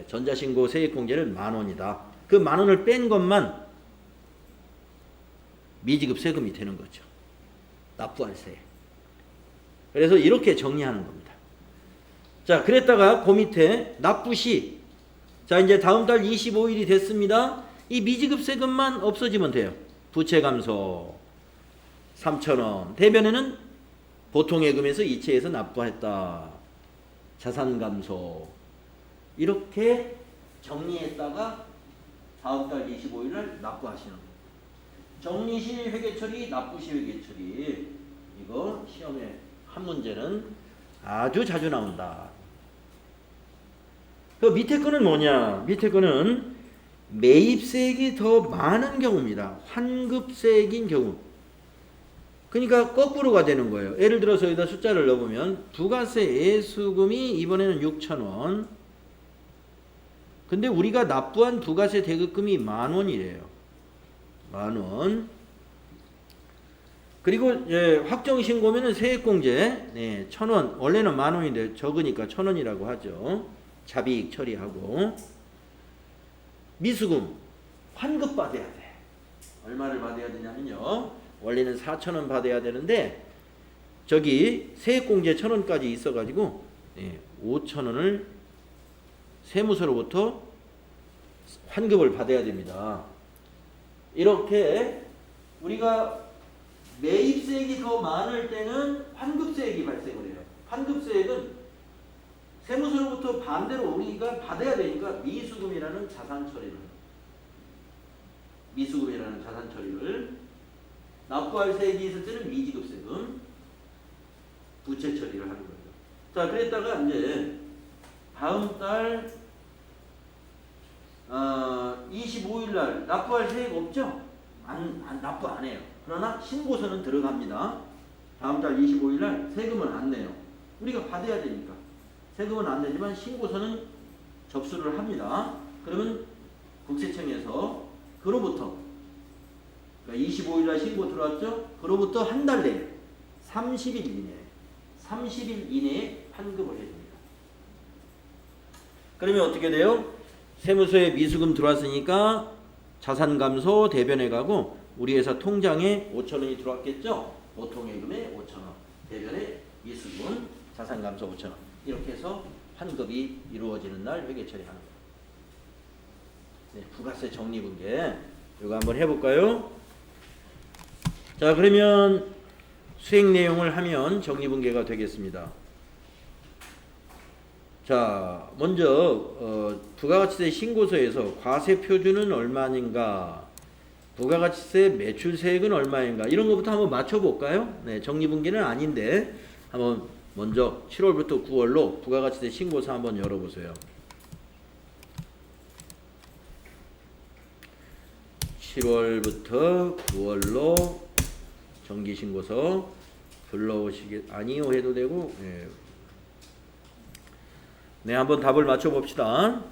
전자신고 세액공제는 10,000원이다. 그 10,000원을 뺀 것만 미지급 세금이 되는 거죠. 납부할 세액. 그래서 이렇게 정리하는 겁니다. 자, 그랬다가 그 밑에 납부시. 자, 이제 다음 달 25일이 됐습니다. 이 미지급 세금만 없어지면 돼요. 부채 감소 3,000원. 대변에는 보통예금에서 이체해서 납부했다. 자산 감소. 이렇게 정리했다가 다음 달 25일 날 납부하시는 거예요. 정리시 회계처리, 납부시 회계처리. 이거 시험에 한 문제는 아주 자주 나온다. 그 밑에 거는 뭐냐? 밑에 거는 매입세액이 더 많은 경우입니다. 환급세액인 경우. 그러니까 거꾸로가 되는 거예요. 예를 들어서 여기다 숫자를 넣어보면 부가세 예수금이 이번에는 6,000원. 근데 우리가 납부한 부가세 대급금이 10,000원이래요. 10,000원. 그리고 확정신고면은 세액공제 1,000원. 원래는 10,000원인데 적으니까 1,000원이라고 하죠. 자비익 처리하고. 미수금 환급 받아야 돼. 얼마를 받아야 되냐면요. 원래는 4,000원 받아야 되는데 저기 세액공제 1,000원까지 있어가지고 5,000원을 세무서로부터 환급을 받아야 됩니다. 이렇게 우리가 매입세액이 더 많을 때는 환급세액이 발생을 해요. 환급세액은 세무서로부터 반대로 우리가 받아야 되니까 미수금이라는 자산 처리를 납부할 세액이 있을 때는 미지급 세금, 부채 처리를 하는 거죠. 자, 그랬다가 이제 다음 달 25일 날 납부할 세액 없죠? 납부 안 해요. 그러나 신고서는 들어갑니다. 다음 달 25일 날 세금은 안 내요. 우리가 받아야 되니까. 세금은 안 내지만 신고서는 접수를 합니다. 그러면 국세청에서 그로부터 그러니까 25일 날 신고 들어왔죠? 그로부터 한 달 내에 30일 이내에 환급을 해줍니다. 그러면 어떻게 돼요? 세무서에 미수금 들어왔으니까 자산 감소 대변에 가고 우리 회사 통장에 5,000원이 들어왔겠죠? 보통예금에 5,000원, 대변에 미수금, 자산 감소 5,000원. 이렇게 해서 환급이 이루어지는 날 회계 처리하는 거예요. 네, 부가세 정리분계. 이거 한번 해볼까요? 자, 그러면 수행 내용을 하면 정리분계가 되겠습니다. 자, 먼저 부가가치세 신고서에서 과세 표준은 얼마인가, 부가가치세 매출세액은 얼마인가 이런 것부터 한번 맞춰볼까요? 네, 정리분계는 아닌데 한번 먼저 7월부터 9월로 부가가치세 신고서 한번 열어보세요. 7월부터 9월로 정기신고서 아니요 해도 되고 네, 한번 답을 맞춰봅시다.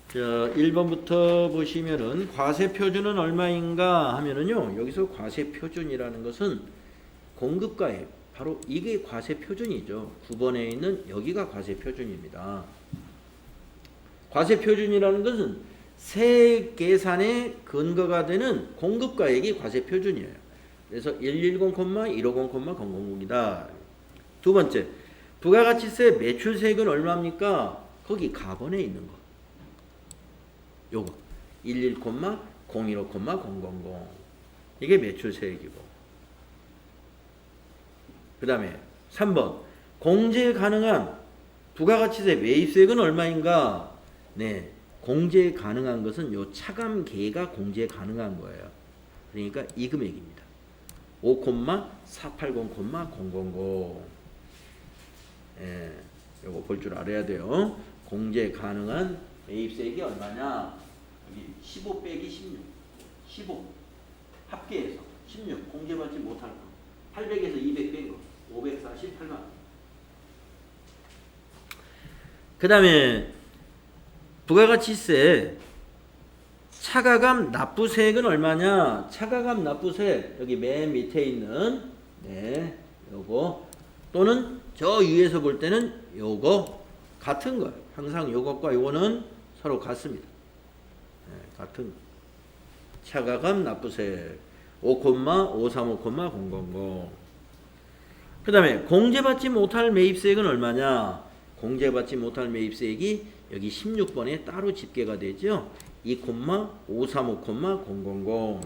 자, 1번부터 보시면은 과세표준은 얼마인가 하면은요, 여기서 과세표준이라는 것은 공급가액, 바로 이게 과세표준이죠. 9번에 있는 여기가 과세표준입니다. 과세표준이라는 것은 세액 계산의 근거가 되는 공급가액이 과세표준이에요. 그래서 110,150,000이다. 두 번째, 부가가치세 매출세액은 얼마입니까? 거기 가번에 있는 거. 요거 11,015,000 이게 매출세액이고, 그 다음에 3번 공제 가능한 부가가치세 매입세액은 얼마인가? 네, 공제 가능한 것은 요 차감계가 공제 가능한 거예요. 그러니까 이 금액입니다. 5,480,000. 예, 요거 볼 줄 알아야 돼요. 공제 가능한 매입세액이 얼마냐? 여기 15 빼기 16. 15. 합계해서 16 공제받지 못할 거 800에서 200 뺀 거 548만 원. 그 다음에 부가가치세 차가감 납부세액은 얼마냐? 차가감 납부세 여기 맨 밑에 있는 요거 또는 저 위에서 볼 때는 요거 같은 거예요. 항상 요것과 요거는 서로 같습니다. 같은 차가감 납부세 5,535,000. 그 다음에 공제받지 못할 매입세액은 얼마냐? 공제받지 못할 매입세액이 여기 16번에 따로 집계가 되죠. 2,535,000.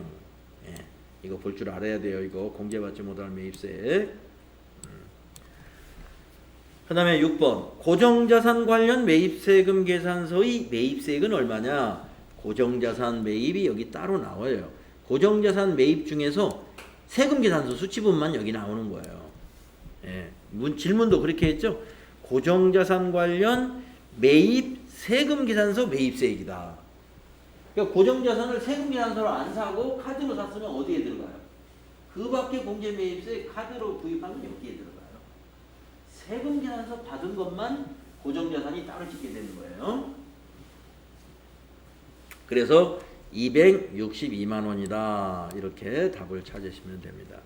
이거 볼 줄 알아야 돼요. 이거 공제받지 못할 매입세액. 그 다음에 6번 고정자산 관련 매입세금 계산서의 매입세액은 얼마냐? 고정자산 매입이 여기 따로 나와요. 고정자산 매입 중에서 세금계산서 수치분만 여기 나오는 거예요. 질문도 그렇게 했죠. 고정자산 관련 매입 세금계산서 매입세액이다. 그러니까 고정자산을 세금계산서로 안 사고 카드로 샀으면 어디에 들어가요? 그 밖에 공제매입세 카드로 구입하면 여기에 들어가요. 세금계산서 받은 것만 고정자산이 따로 찍게 되는 거예요. 그래서 262만 원이다. 이렇게 답을 찾으시면 됩니다.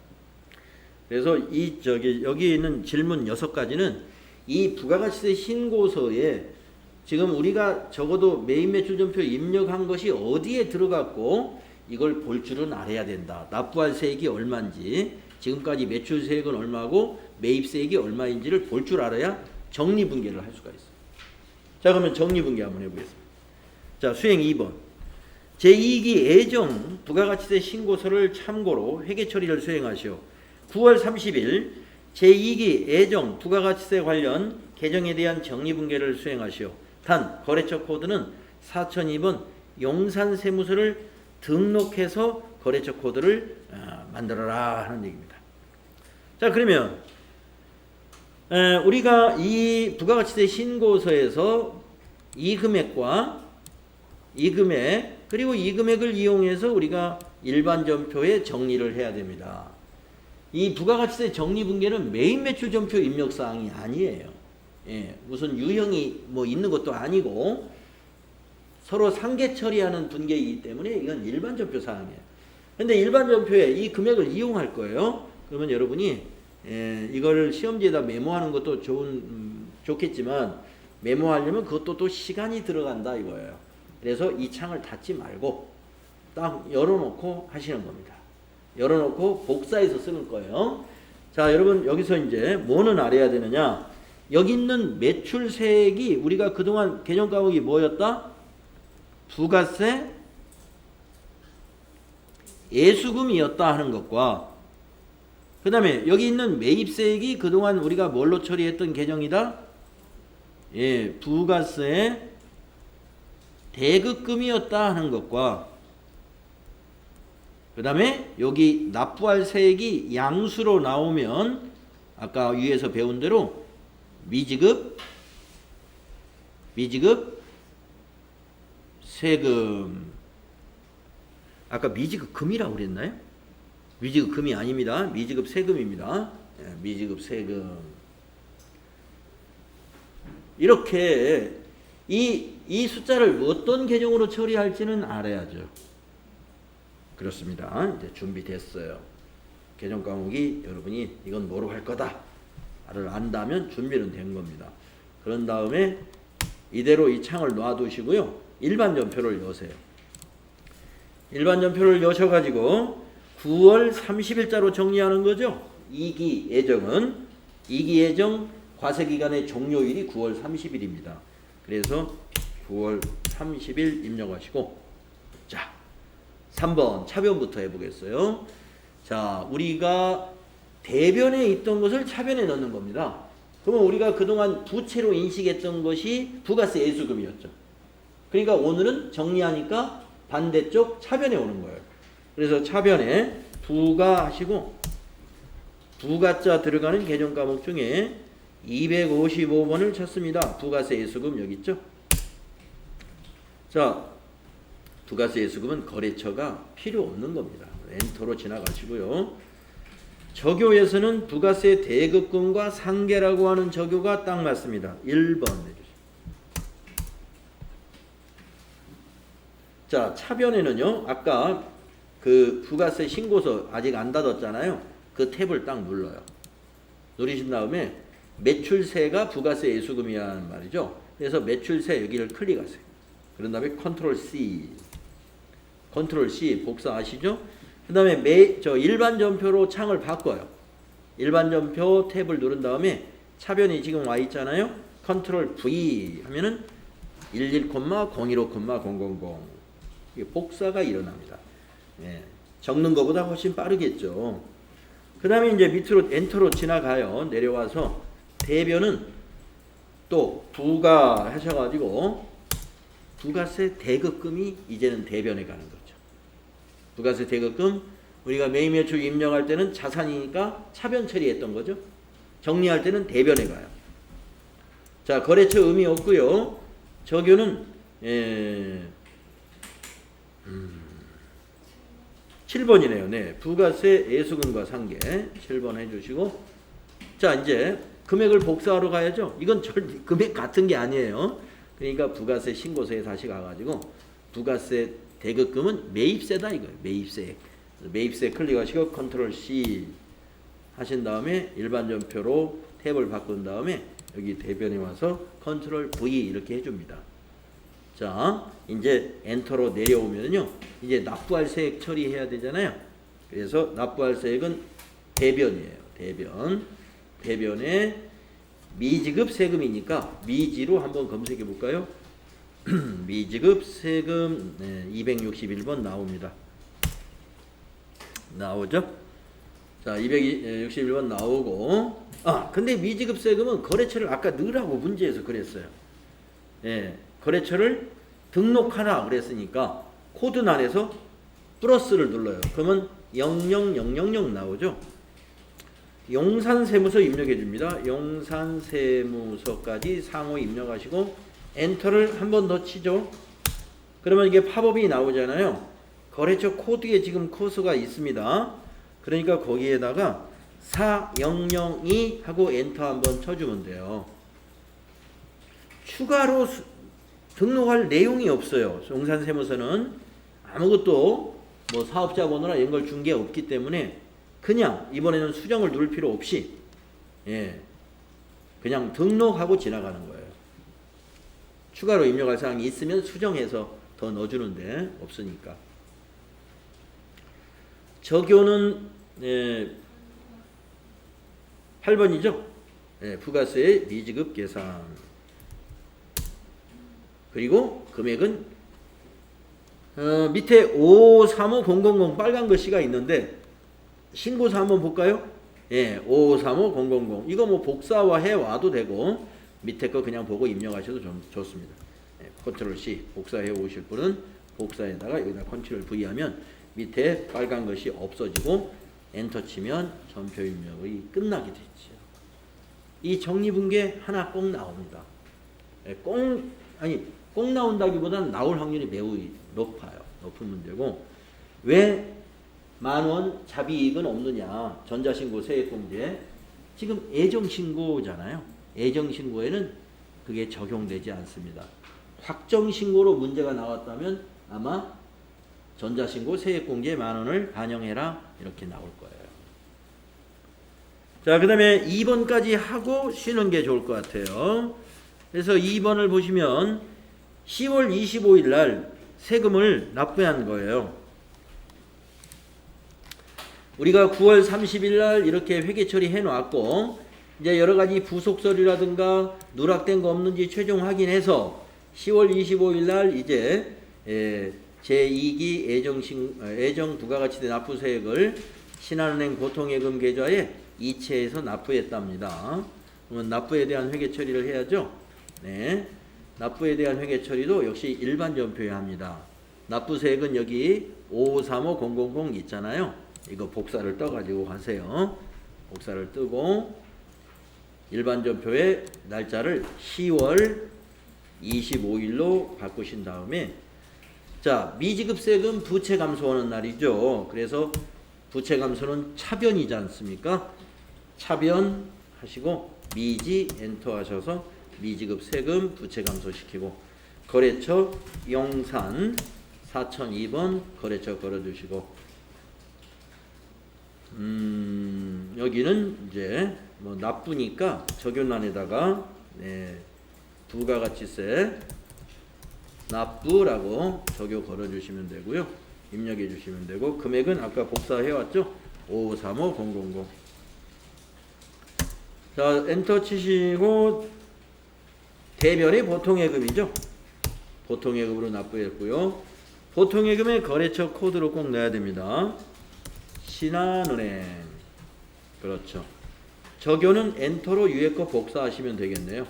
그래서 여기 있는 질문 6가지는 이 부가가치세 신고서에 지금 우리가 적어도 매입매출전표 입력한 것이 어디에 들어갔고 이걸 볼 줄은 알아야 된다. 납부할 세액이 얼마인지, 지금까지 매출세액은 얼마고 매입세액이 얼마인지를 볼 줄 알아야 정리분계를 할 수가 있어요. 자, 그러면 정리분계 한번 해보겠습니다. 자, 수행 2번. 제2기 예정 부가가치세 신고서를 참고로 회계처리를 수행하시오. 9월 30일 제2기 예정 부가가치세 관련 계정에 대한 정리분계를 수행하시오. 단 거래처 코드는 4002번 용산세무서를 등록해서 거래처 코드를 만들어라 하는 얘기입니다. 자, 그러면 우리가 이 부가가치세 신고서에서 이 금액과 이 금액 그리고 이 금액을 이용해서 우리가 일반전표에 정리를 해야 됩니다. 이 부가가치세 정리분계는 매입매출전표 입력사항이 아니에요. 무슨 유형이 뭐 있는 것도 아니고 서로 상계 처리하는 분계이기 때문에 이건 일반전표 사항이에요. 근데 일반전표에 이 금액을 이용할 거예요. 그러면 여러분이 이걸 시험지에다 메모하는 것도 좋겠지만 메모하려면 그것도 또 시간이 들어간다 이거예요. 그래서 이 창을 닫지 말고 딱 열어놓고 하시는 겁니다. 열어놓고 복사해서 쓰는 거예요. 자, 여러분 여기서 이제 뭐는 알아야 되느냐? 여기 있는 매출세액이 우리가 그동안 개념과목이 뭐였다? 부가세, 예수금이었다 하는 것과 그 다음에 여기 있는 매입세액이 그동안 우리가 뭘로 처리했던 계정이다? 부가세, 대급금이었다 하는 것과 그 다음에 여기 납부할 세액이 양수로 나오면 아까 위에서 배운 대로 미지급, 세금. 아까 미지급 금이라고 그랬나요? 미지급 금이 아닙니다. 미지급 세금입니다. 미지급 세금. 이렇게 이 숫자를 어떤 계정으로 처리할지는 알아야죠. 그렇습니다. 이제 준비됐어요. 계정 과목이 여러분이 이건 뭐로 할 거다를 안다면 준비는 된 겁니다. 그런 다음에 이대로 이 창을 놔두시고요. 일반 전표를 여세요. 일반 전표를 여셔가지고 9월 30일자로 정리하는 거죠. 2기 예정은 2기 예정 과세기간의 종료일이 9월 30일입니다. 그래서 9월 30일 입력하시고 자 3번 차변부터 해보겠어요. 자, 우리가 대변에 있던 것을 차변에 넣는 겁니다. 그러면 우리가 그동안 부채로 인식했던 것이 부가세 예수금이었죠. 그러니까 오늘은 정리하니까 반대쪽 차변에 오는 거예요. 그래서 차변에 부가하시고 부가자 들어가는 계정 과목 중에 255번을 찾습니다. 부가세 예수금 여기 있죠. 자, 부가세 예수금은 거래처가 필요 없는 겁니다. 엔터로 지나가시고요. 적요에서는 부가세 대급금과 상계라고 하는 적요가 딱 맞습니다. 1번 해주세요. 자, 차변에는요. 아까 그 부가세 신고서 아직 안 닫았잖아요. 그 탭을 딱 눌러요. 누르신 다음에 매출세가 부가세 예수금이라는 말이죠. 그래서 매출세 여기를 클릭하세요. 그런 다음에 컨트롤 C 복사 아시죠? 그 다음에 일반 전표로 창을 바꿔요. 일반 전표 탭을 누른 다음에 차변이 지금 와 있잖아요. 컨트롤 V 하면은 11,015,000 이게 복사가 일어납니다. 예, 적는 것보다 훨씬 빠르겠죠. 그 다음에 이제 밑으로 엔터로 지나가요. 내려와서 대변은 또 부가 하셔가지고 부가세 대급금이 이제는 대변에 가는 거죠. 부가세 대급금 우리가 매입매출 입력할 때는 자산이니까 차변 처리했던 거죠. 정리할 때는 대변에 가요. 자, 거래처 의미 없고요. 적요는 7번이네요. 네, 부가세 예수금과 상계 7번 해주시고, 자 이제 금액을 복사하러 가야죠. 이건 금액 같은 게 아니에요. 그러니까 부가세 신고서에 다시 가가지고 부가세 대급금은 매입세다 이거예요. 매입세 클릭하시고 컨트롤 C 하신 다음에 일반 전표로 탭을 바꾼 다음에 여기 대변에 와서 컨트롤 V 이렇게 해줍니다. 자, 이제 엔터로 내려오면요. 이제 납부할 세액 처리해야 되잖아요. 그래서 납부할 세액은 대변이에요. 대변에 미지급 세금이니까 미지로 한번 검색해 볼까요? 미지급 세금 261번 나옵니다. 나오죠? 자, 261번 나오고, 근데 미지급 세금은 거래처를 아까 넣으라고 문제에서 그랬어요. 예, 거래처를 등록하라 그랬으니까 코드란에서 플러스를 눌러요. 그러면 00000 나오죠. 용산세무서 입력해 줍니다. 용산세무서까지 상호 입력하시고 엔터를 한 번 더 치죠. 그러면 이게 팝업이 나오잖아요. 거래처 코드에 지금 코스가 있습니다. 그러니까 거기에다가 4002 하고 엔터 한번 쳐주면 돼요. 추가로 등록할 내용이 없어요. 용산세무서는 아무것도 뭐 사업자 번호나 이런 걸 준 게 없기 때문에 그냥 이번에는 수정을 누를 필요 없이 그냥 등록하고 지나가는 거예요. 추가로 입력할 사항이 있으면 수정해서 더 넣어주는데 없으니까. 적요는 8번이죠. 부가세 미지급 계산. 그리고 금액은 밑에 5535,000 빨간 글씨가 있는데 신고서 한번 볼까요? 5535,000 이거 뭐 복사해 와도 되고 밑에 거 그냥 보고 입력하셔도 좋습니다. 컨트롤 C 복사해 오실 분은 복사에다가 여기다 컨트롤 V 하면 밑에 빨간 것이 없어지고 엔터 치면 전표 입력이 끝나게 되죠. 이 정리분계 하나 꼭 나옵니다. 꼭 나온다기보다는 나올 확률이 매우 높아요. 높은 문제고, 왜 10,000원 자비이익은 없느냐? 전자신고 세액공제. 지금 애정신고잖아요. 애정신고에는 그게 적용되지 않습니다. 확정신고로 문제가 나왔다면 아마 전자신고 세액공제 10,000원을 반영해라 이렇게 나올 거예요. 자, 그 다음에 2번까지 하고 쉬는 게 좋을 것 같아요. 그래서 2번을 보시면 10월 25일 날 세금을 납부한 거예요. 우리가 9월 30일 날 이렇게 회계 처리해 놨고, 이제 여러 가지 부속 서류라든가 누락된 거 없는지 최종 확인해서 10월 25일 날 이제 제2기 애정 부가가치세 납부세액을 신한은행 보통예금 계좌에 이체해서 납부했답니다. 그러면 납부에 대한 회계 처리를 해야죠. 네. 납부에 대한 회계 처리도 역시 일반 전표해야 합니다. 납부세액은 여기 5535,000 있잖아요. 이거 복사를 떠가지고 가세요. 복사를 뜨고 일반 전표의 날짜를 10월 25일로 바꾸신 다음에, 자, 미지급세금 부채 감소하는 날이죠. 그래서 부채 감소는 차변이지 않습니까? 차변 하시고 미지 엔터 하셔서 미지급세금 부채 감소시키고 거래처 용산 4002번 거래처 걸어주시고 여기는 이제 뭐 나쁘니까 적용란에다가 네, 부가가치세 납부라고 적용 걸어주시면 되고요. 입력해 주시면 되고 금액은 아까 복사해왔죠? 5535-000 자 엔터 치시고 대변의 보통예금이죠. 보통예금으로 납부했고요. 보통예금의 거래처 코드로 꼭 넣어야 됩니다. 신한은행 그렇죠. 적용은 엔터로 위에 거 복사하시면 되겠네요.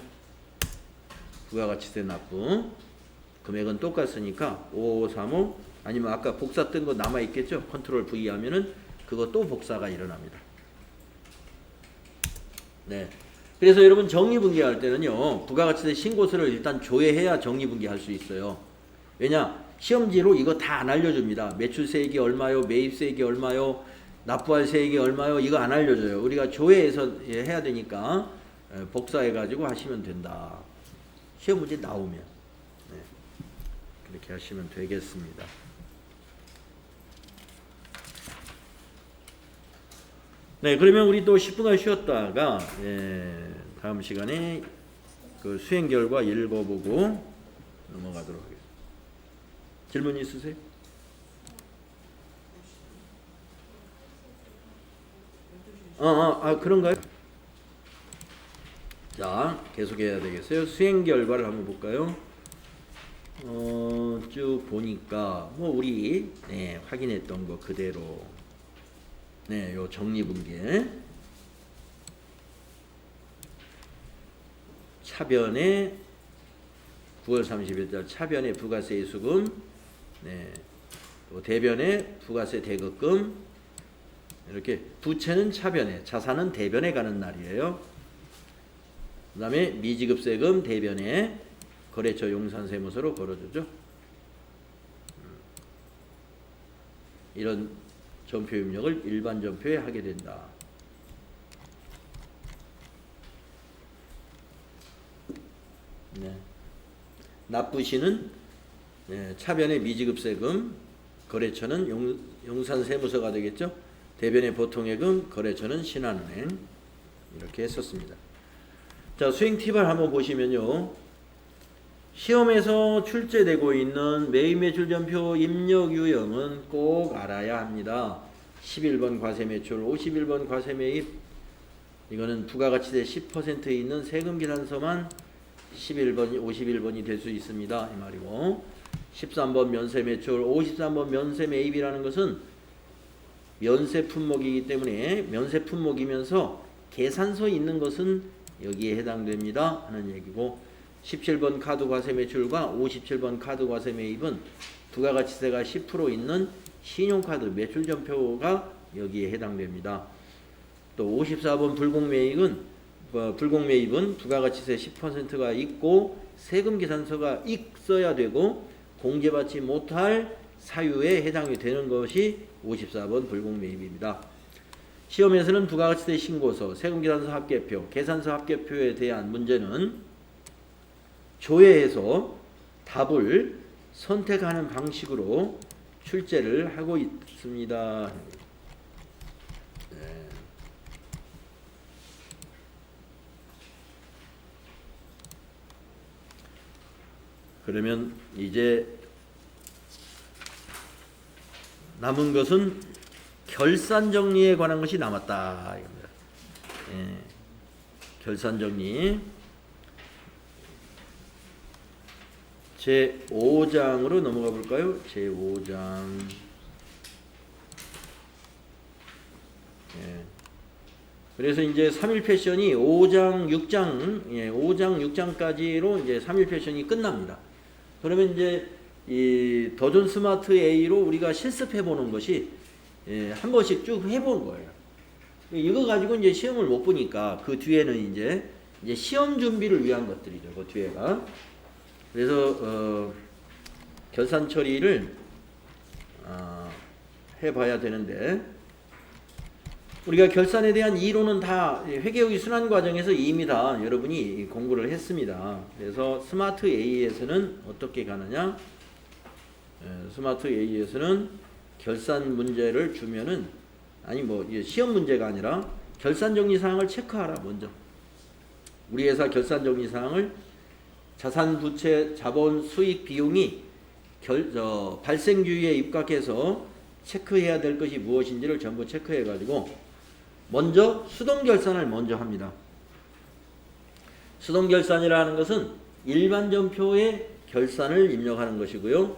부가가치세 납부 금액은 똑같으니까 5535 아니면 아까 복사 뜬 거 남아있겠죠. 컨트롤 V 하면은 그거 또 복사가 일어납니다. 네. 그래서 여러분 정리분기할 때는요. 부가가치세 신고서를 일단 조회해야 정리분기할 수 있어요. 왜냐? 시험지로 이거 다 안 알려줍니다. 매출세액이 얼마요? 매입세액이 얼마요? 납부할 세액이 얼마요? 이거 안 알려줘요. 우리가 조회해서 해야 되니까 복사해가지고 하시면 된다. 시험 문제 나오면 네. 그렇게 하시면 되겠습니다. 네, 그러면 우리 또 10분간 쉬었다가 다음 시간에 그 수행 결과 읽어보고 넘어가도록 하겠습니다. 질문 있으세요? 그런가요? 자, 계속해야 되겠어요. 수행 결과를 한번 볼까요? 쭉 보니까 뭐 우리 확인했던 거 그대로 요 정리분계 차변에 9월 30일자 차변에 부가세 수금 또 대변에 부가세 대급금 이렇게 부채는 차변에 자산은 대변에 가는 날이에요. 그 다음에 미지급세금 대변에 거래처 용산세무서로 걸어주죠. 이런 전표 입력을 일반 전표에 하게 된다. 납부시는 차변의 미지급세금, 거래처는 용산세무서가 되겠죠. 대변의 보통예금, 거래처는 신한은행 이렇게 했었습니다. 자, 수행 팁을 한번 보시면요. 시험에서 출제되고 있는 매입매출전표 입력 유형은 꼭 알아야 합니다. 11번 과세매출, 51번 과세매입 이거는 부가가치세 10%에 있는 세금계산서만 11번이 51번이 될 수 있습니다. 이 말이고 13번 면세매출, 53번 면세매입이라는 것은 면세품목이기 때문에 면세품목이면서 계산서에 있는 것은 여기에 해당됩니다 하는 얘기고 17번 카드과세매출과 57번 카드과세매입은 부가가치세가 10% 있는 신용카드 매출전표가 여기에 해당됩니다. 또 54번 불공매입은 부가가치세 10%가 있고 세금계산서가 있어야 되고 공제받지 못할 사유에 해당이 되는 것이 54번 불공매입입니다. 시험에서는 부가가치세 신고서, 세금계산서 합계표, 계산서 합계표에 대한 문제는 조회해서 답을 선택하는 방식으로 출제를 하고 있습니다. 그러면 이제 남은 것은 결산 정리에 관한 것이 남았다 이겁니다. 결산 정리 제5장으로 넘어가 볼까요? 제5장 그래서 이제 3일 패션이 5장, 6장 5장, 6장까지로 이제 3일 패션이 끝납니다. 그러면 이제 이 더존 스마트 A로 우리가 실습해 보는 것이 한 번씩 쭉 해본 거예요. 이거 가지고 이제 시험을 못 보니까 그 뒤에는 이제 시험 준비를 위한 것들이죠. 그 뒤에가. 그래서 결산 처리를 해봐야 되는데, 우리가 결산에 대한 이론은 다 회계의 순환 과정에서 이미 다 여러분이 공부를 했습니다. 그래서 스마트 A에서는 어떻게 가느냐? 스마트 A에서는 결산 문제를 주면은, 아니 뭐 시험 문제가 아니라 결산 정리 사항을 체크하라. 먼저 우리 회사 결산 정리 사항을 자산, 부채, 자본, 수익, 비용이 발생 주의에 입각해서 체크해야 될 것이 무엇인지를 전부 체크해 가지고 먼저 수동 결산을 먼저 합니다. 수동 결산이라는 것은 일반 전표에 결산을 입력하는 것이고요.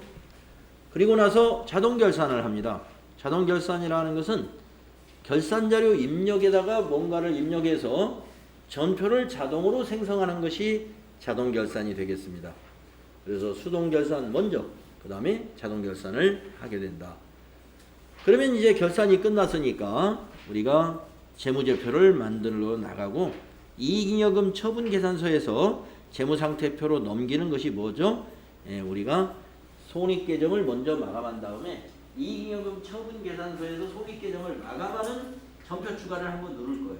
그리고 나서 자동 결산을 합니다. 자동 결산이라는 것은 결산 자료 입력에다가 뭔가를 입력해서 전표를 자동으로 생성하는 것이 자동 결산이 되겠습니다. 그래서 수동 결산 먼저, 그 다음에 자동 결산을 하게 된다. 그러면 이제 결산이 끝났으니까 우리가 재무제표를 만들어 나가고 이익잉여금 처분 계산서에서 재무상태표로 넘기는 것이 뭐죠? 우리가 손익계정을 먼저 마감한 다음에 이익잉여금 처분 계산서에서 손익계정을 마감하는 전표 추가를 한번 누를 거예요.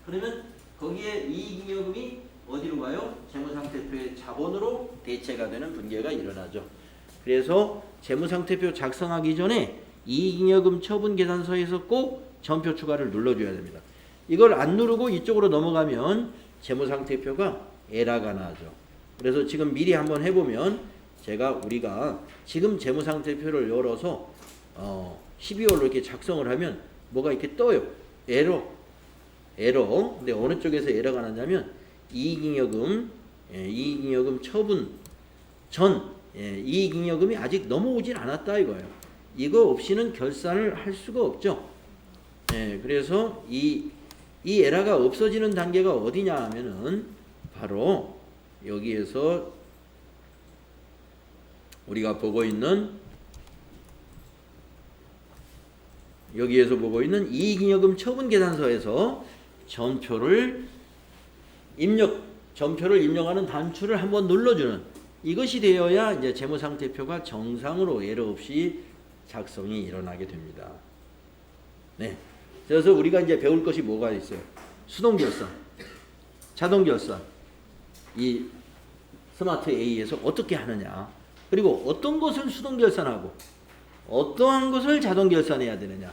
그러면 거기에 이익잉여금이 어디로 가요? 재무상태표의 자본으로 대체가 되는 분계가 일어나죠. 그래서 재무상태표 작성하기 전에 이익잉여금 처분 계산서에서 꼭 전표 추가를 눌러줘야 됩니다. 이걸 안 누르고 이쪽으로 넘어가면 재무상태표가 에러가 나죠. 그래서 지금 미리 한번 해보면 우리가 지금 재무상태표를 열어서 12월로 이렇게 작성을 하면 뭐가 이렇게 떠요. 에러. 근데 어느 쪽에서 에러가 나냐면 이익잉여금 처분 전 이익잉여금이 아직 넘어오질 않았다 이거예요. 이거 없이는 결산을 할 수가 없죠. 그래서 이 에러가 없어지는 단계가 어디냐 하면은 바로 여기에서 우리가 보고 있는 이익잉여금 처분 계산서에서 전표를 입력하는 단추를 한번 눌러주는, 이것이 되어야 이제 재무상태표가 정상으로 에러 없이 작성이 일어나게 됩니다. 네. 그래서 우리가 이제 배울 것이 뭐가 있어요? 수동 결산, 자동 결산, 이 스마트 A에서 어떻게 하느냐, 그리고 어떤 것을 수동 결산하고 어떠한 것을 자동 결산해야 되느냐.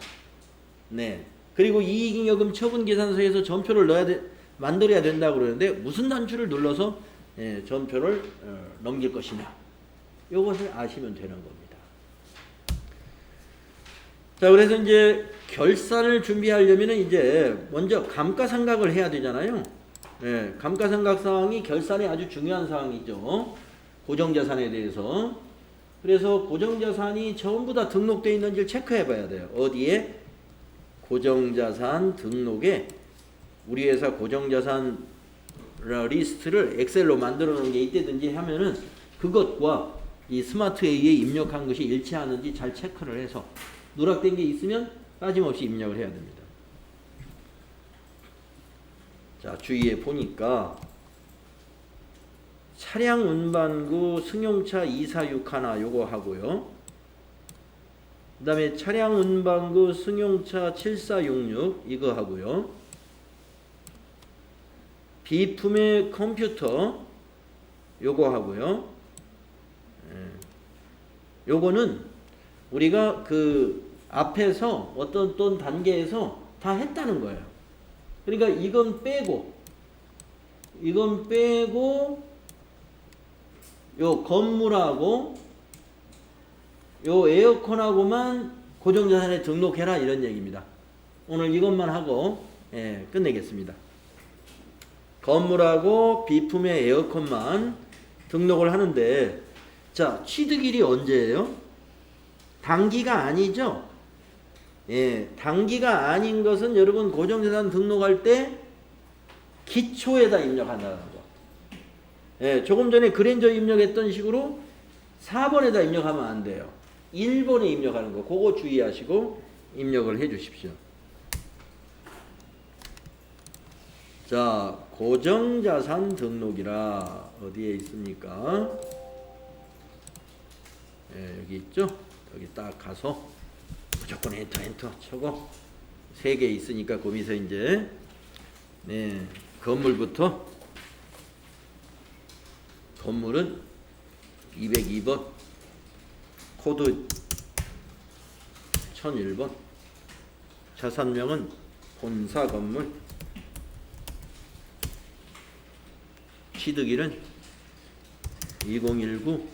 네. 그리고 이익잉여금 처분 계산서에서 전표를 만들어야 된다고 그러는데 무슨 단추를 눌러서 전표를 넘길 것이냐. 이것을 아시면 되는 겁니다. 자, 그래서 이제 결산을 준비하려면 이제 먼저 감가상각을 해야 되잖아요. 감가상각 사항이 결산에 아주 중요한 사항이죠. 고정자산에 대해서. 그래서 고정자산이 전부 다 등록되어 있는지를 체크해 봐야 돼요. 어디에? 고정자산 등록에 우리 회사 고정자산 리스트를 엑셀로 만들어 놓은 게 있다든지 하면은 그것과 이 스마트 A에 입력한 것이 일치하는지 잘 체크를 해서 누락된 게 있으면 빠짐없이 입력을 해야 됩니다. 자, 주위에 보니까 차량 운반구 승용차 246 요거 하고요. 그 다음에 차량 운반구 승용차 7466 이거 하고요. 비품의 컴퓨터 요거 하고요. 요거는 우리가 그 앞에서 어떤 단계에서 다 했다는 거예요. 그러니까 이건 빼고 요 건물하고 요 에어컨하고만 고정자산에 등록해라 이런 얘기입니다. 오늘 이것만 하고 끝내겠습니다. 건물하고 비품의 에어컨만 등록을 하는데, 자, 취득일이 언제예요? 단기가 아니죠. 단기가 아닌 것은 여러분 고정자산 등록할 때 기초에다 입력한다는 거. 조금 전에 그랜저 입력했던 식으로 4번에다 입력하면 안 돼요. 1번에 입력하는 거. 그거 주의하시고 입력을 해 주십시오. 자, 고정자산 등록이라 어디에 있습니까? 예, 여기 있죠? 여기 딱 가서 무조건 엔터 쳐고 3개 있으니까 거기서 이제 네, 건물부터 건물은 202번 코드 1001번 자산명은 본사 건물 취득일은 2019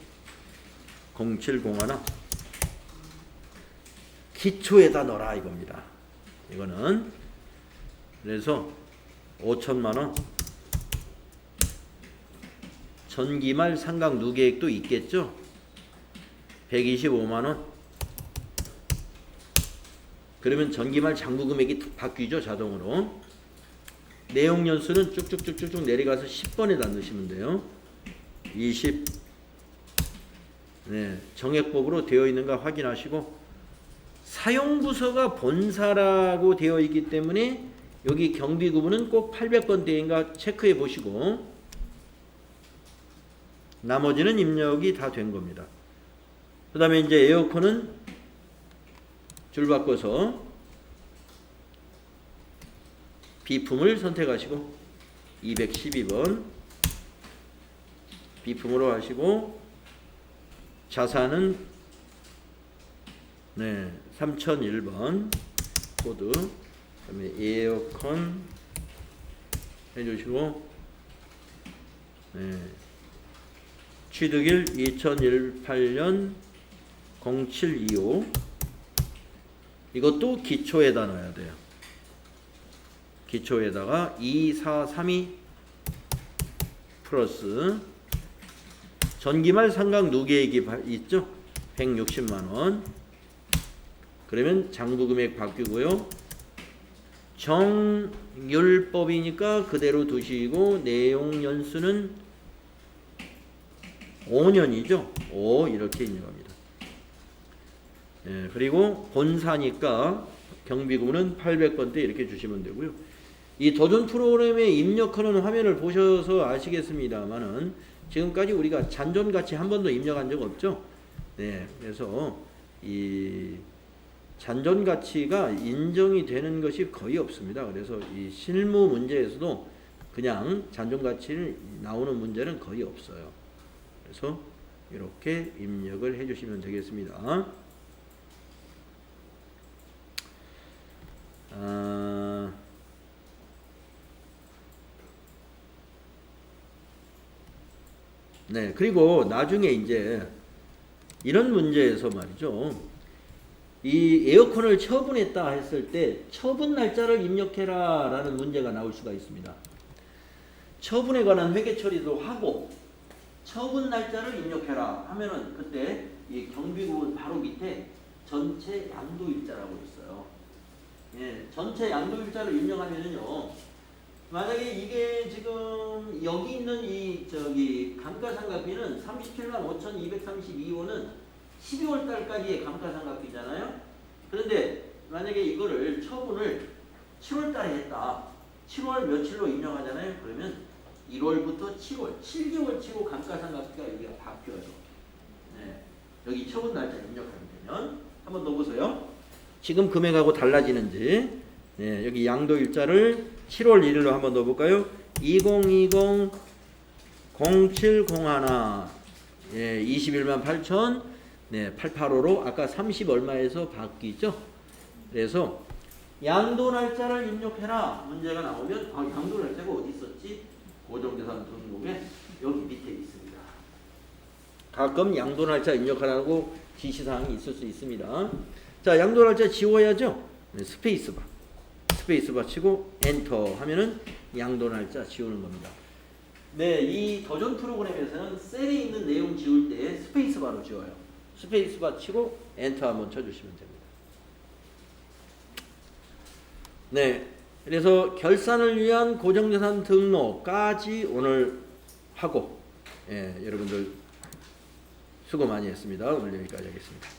0701 기초에다 넣어라 이겁니다. 이거는 그래서 5천만원 전기말 상각 누계액도 있겠죠. 125만원 그러면 전기말 장부 금액이 바뀌죠. 자동으로. 내용 연수는 쭉쭉쭉쭉 내려가서 10번에다 넣으시면 돼요. 20 네, 정액법으로 되어 있는가 확인하시고 사용부서가 본사라고 되어 있기 때문에 여기 경비구분은 꼭 800번대인가 체크해 보시고 나머지는 입력이 다 된 겁니다. 그 다음에 이제 에어컨은 줄 바꿔서 비품을 선택하시고 212번 비품으로 하시고 자산은 네, 3001번 코드 그다음에 에어컨 해주시고 네, 취득일 2018년 0725 이것도 기초에다 넣어야 돼요. 기초에다가 2432 플러스 전기말 상각 누계액이 있죠. 160만원 그러면 장부금액 바뀌고요. 정율법이니까 그대로 두시고 내용 연수는 5년이죠. 5 이렇게 입력합니다. 예, 그리고 본사니까 경비구는 800번대 이렇게 주시면 되고요. 이 도전 프로그램에 입력하는 화면을 보셔서 아시겠습니다만은 지금까지 우리가 잔존가치 한 번도 입력한 적 없죠. 네, 그래서 이 잔존가치가 인정이 되는 것이 거의 없습니다. 그래서 이 실무 문제에서도 그냥 잔존가치 나오는 문제는 거의 없어요. 그래서 이렇게 입력을 해주시면 되겠습니다. 네, 그리고 나중에 이제 이런 문제에서 말이죠. 이 에어컨을 처분했다 했을 때 처분 날짜를 입력해라 라는 문제가 나올 수가 있습니다. 처분에 관한 회계 처리도 하고 처분 날짜를 입력해라 하면은 그때 이 경비구분 바로 밑에 전체 양도일자라고 있어요. 예, 전체 양도일자를 입력하면은요. 만약에 이게 지금 여기 있는 이 감가상각비는 37만 5,232원은 12월 달까지의 감가상각비잖아요. 그런데 만약에 이거를 처분을 7월 달에 했다. 7월 며칠로 입력하잖아요. 그러면 1월부터 7월, 7개월 치고 감가상각비가 여기가 바뀌어요. 네. 여기 처분 날짜 입력하면 되면 한번 더 보세요. 지금 금액하고 달라지는지. 네, 여기 양도일자를 7월 1일로 한번 넣어볼까요? 2020 0701 예, 21만 8천 네, 885로 아까 30 얼마에서 바뀌죠? 그래서 양도 날짜를 입력해라 문제가 나오면 양도 날짜가 어디 있었지? 고정재산 등록에 여기 밑에 있습니다. 가끔 양도 날짜 입력하라고 지시사항이 있을 수 있습니다. 자, 양도 날짜 지워야죠? 네, 스페이스바 치고 엔터 하면은 양도 날짜 지우는 겁니다. 네, 이 도전 프로그램에서는 셀에 있는 내용 지울 때 스페이스바로 지워요. 스페이스바 치고 엔터 한번 쳐주시면 됩니다. 네, 그래서 결산을 위한 고정재산 등록까지 오늘 하고 여러분들 수고 많이 했습니다. 오늘 여기까지 하겠습니다.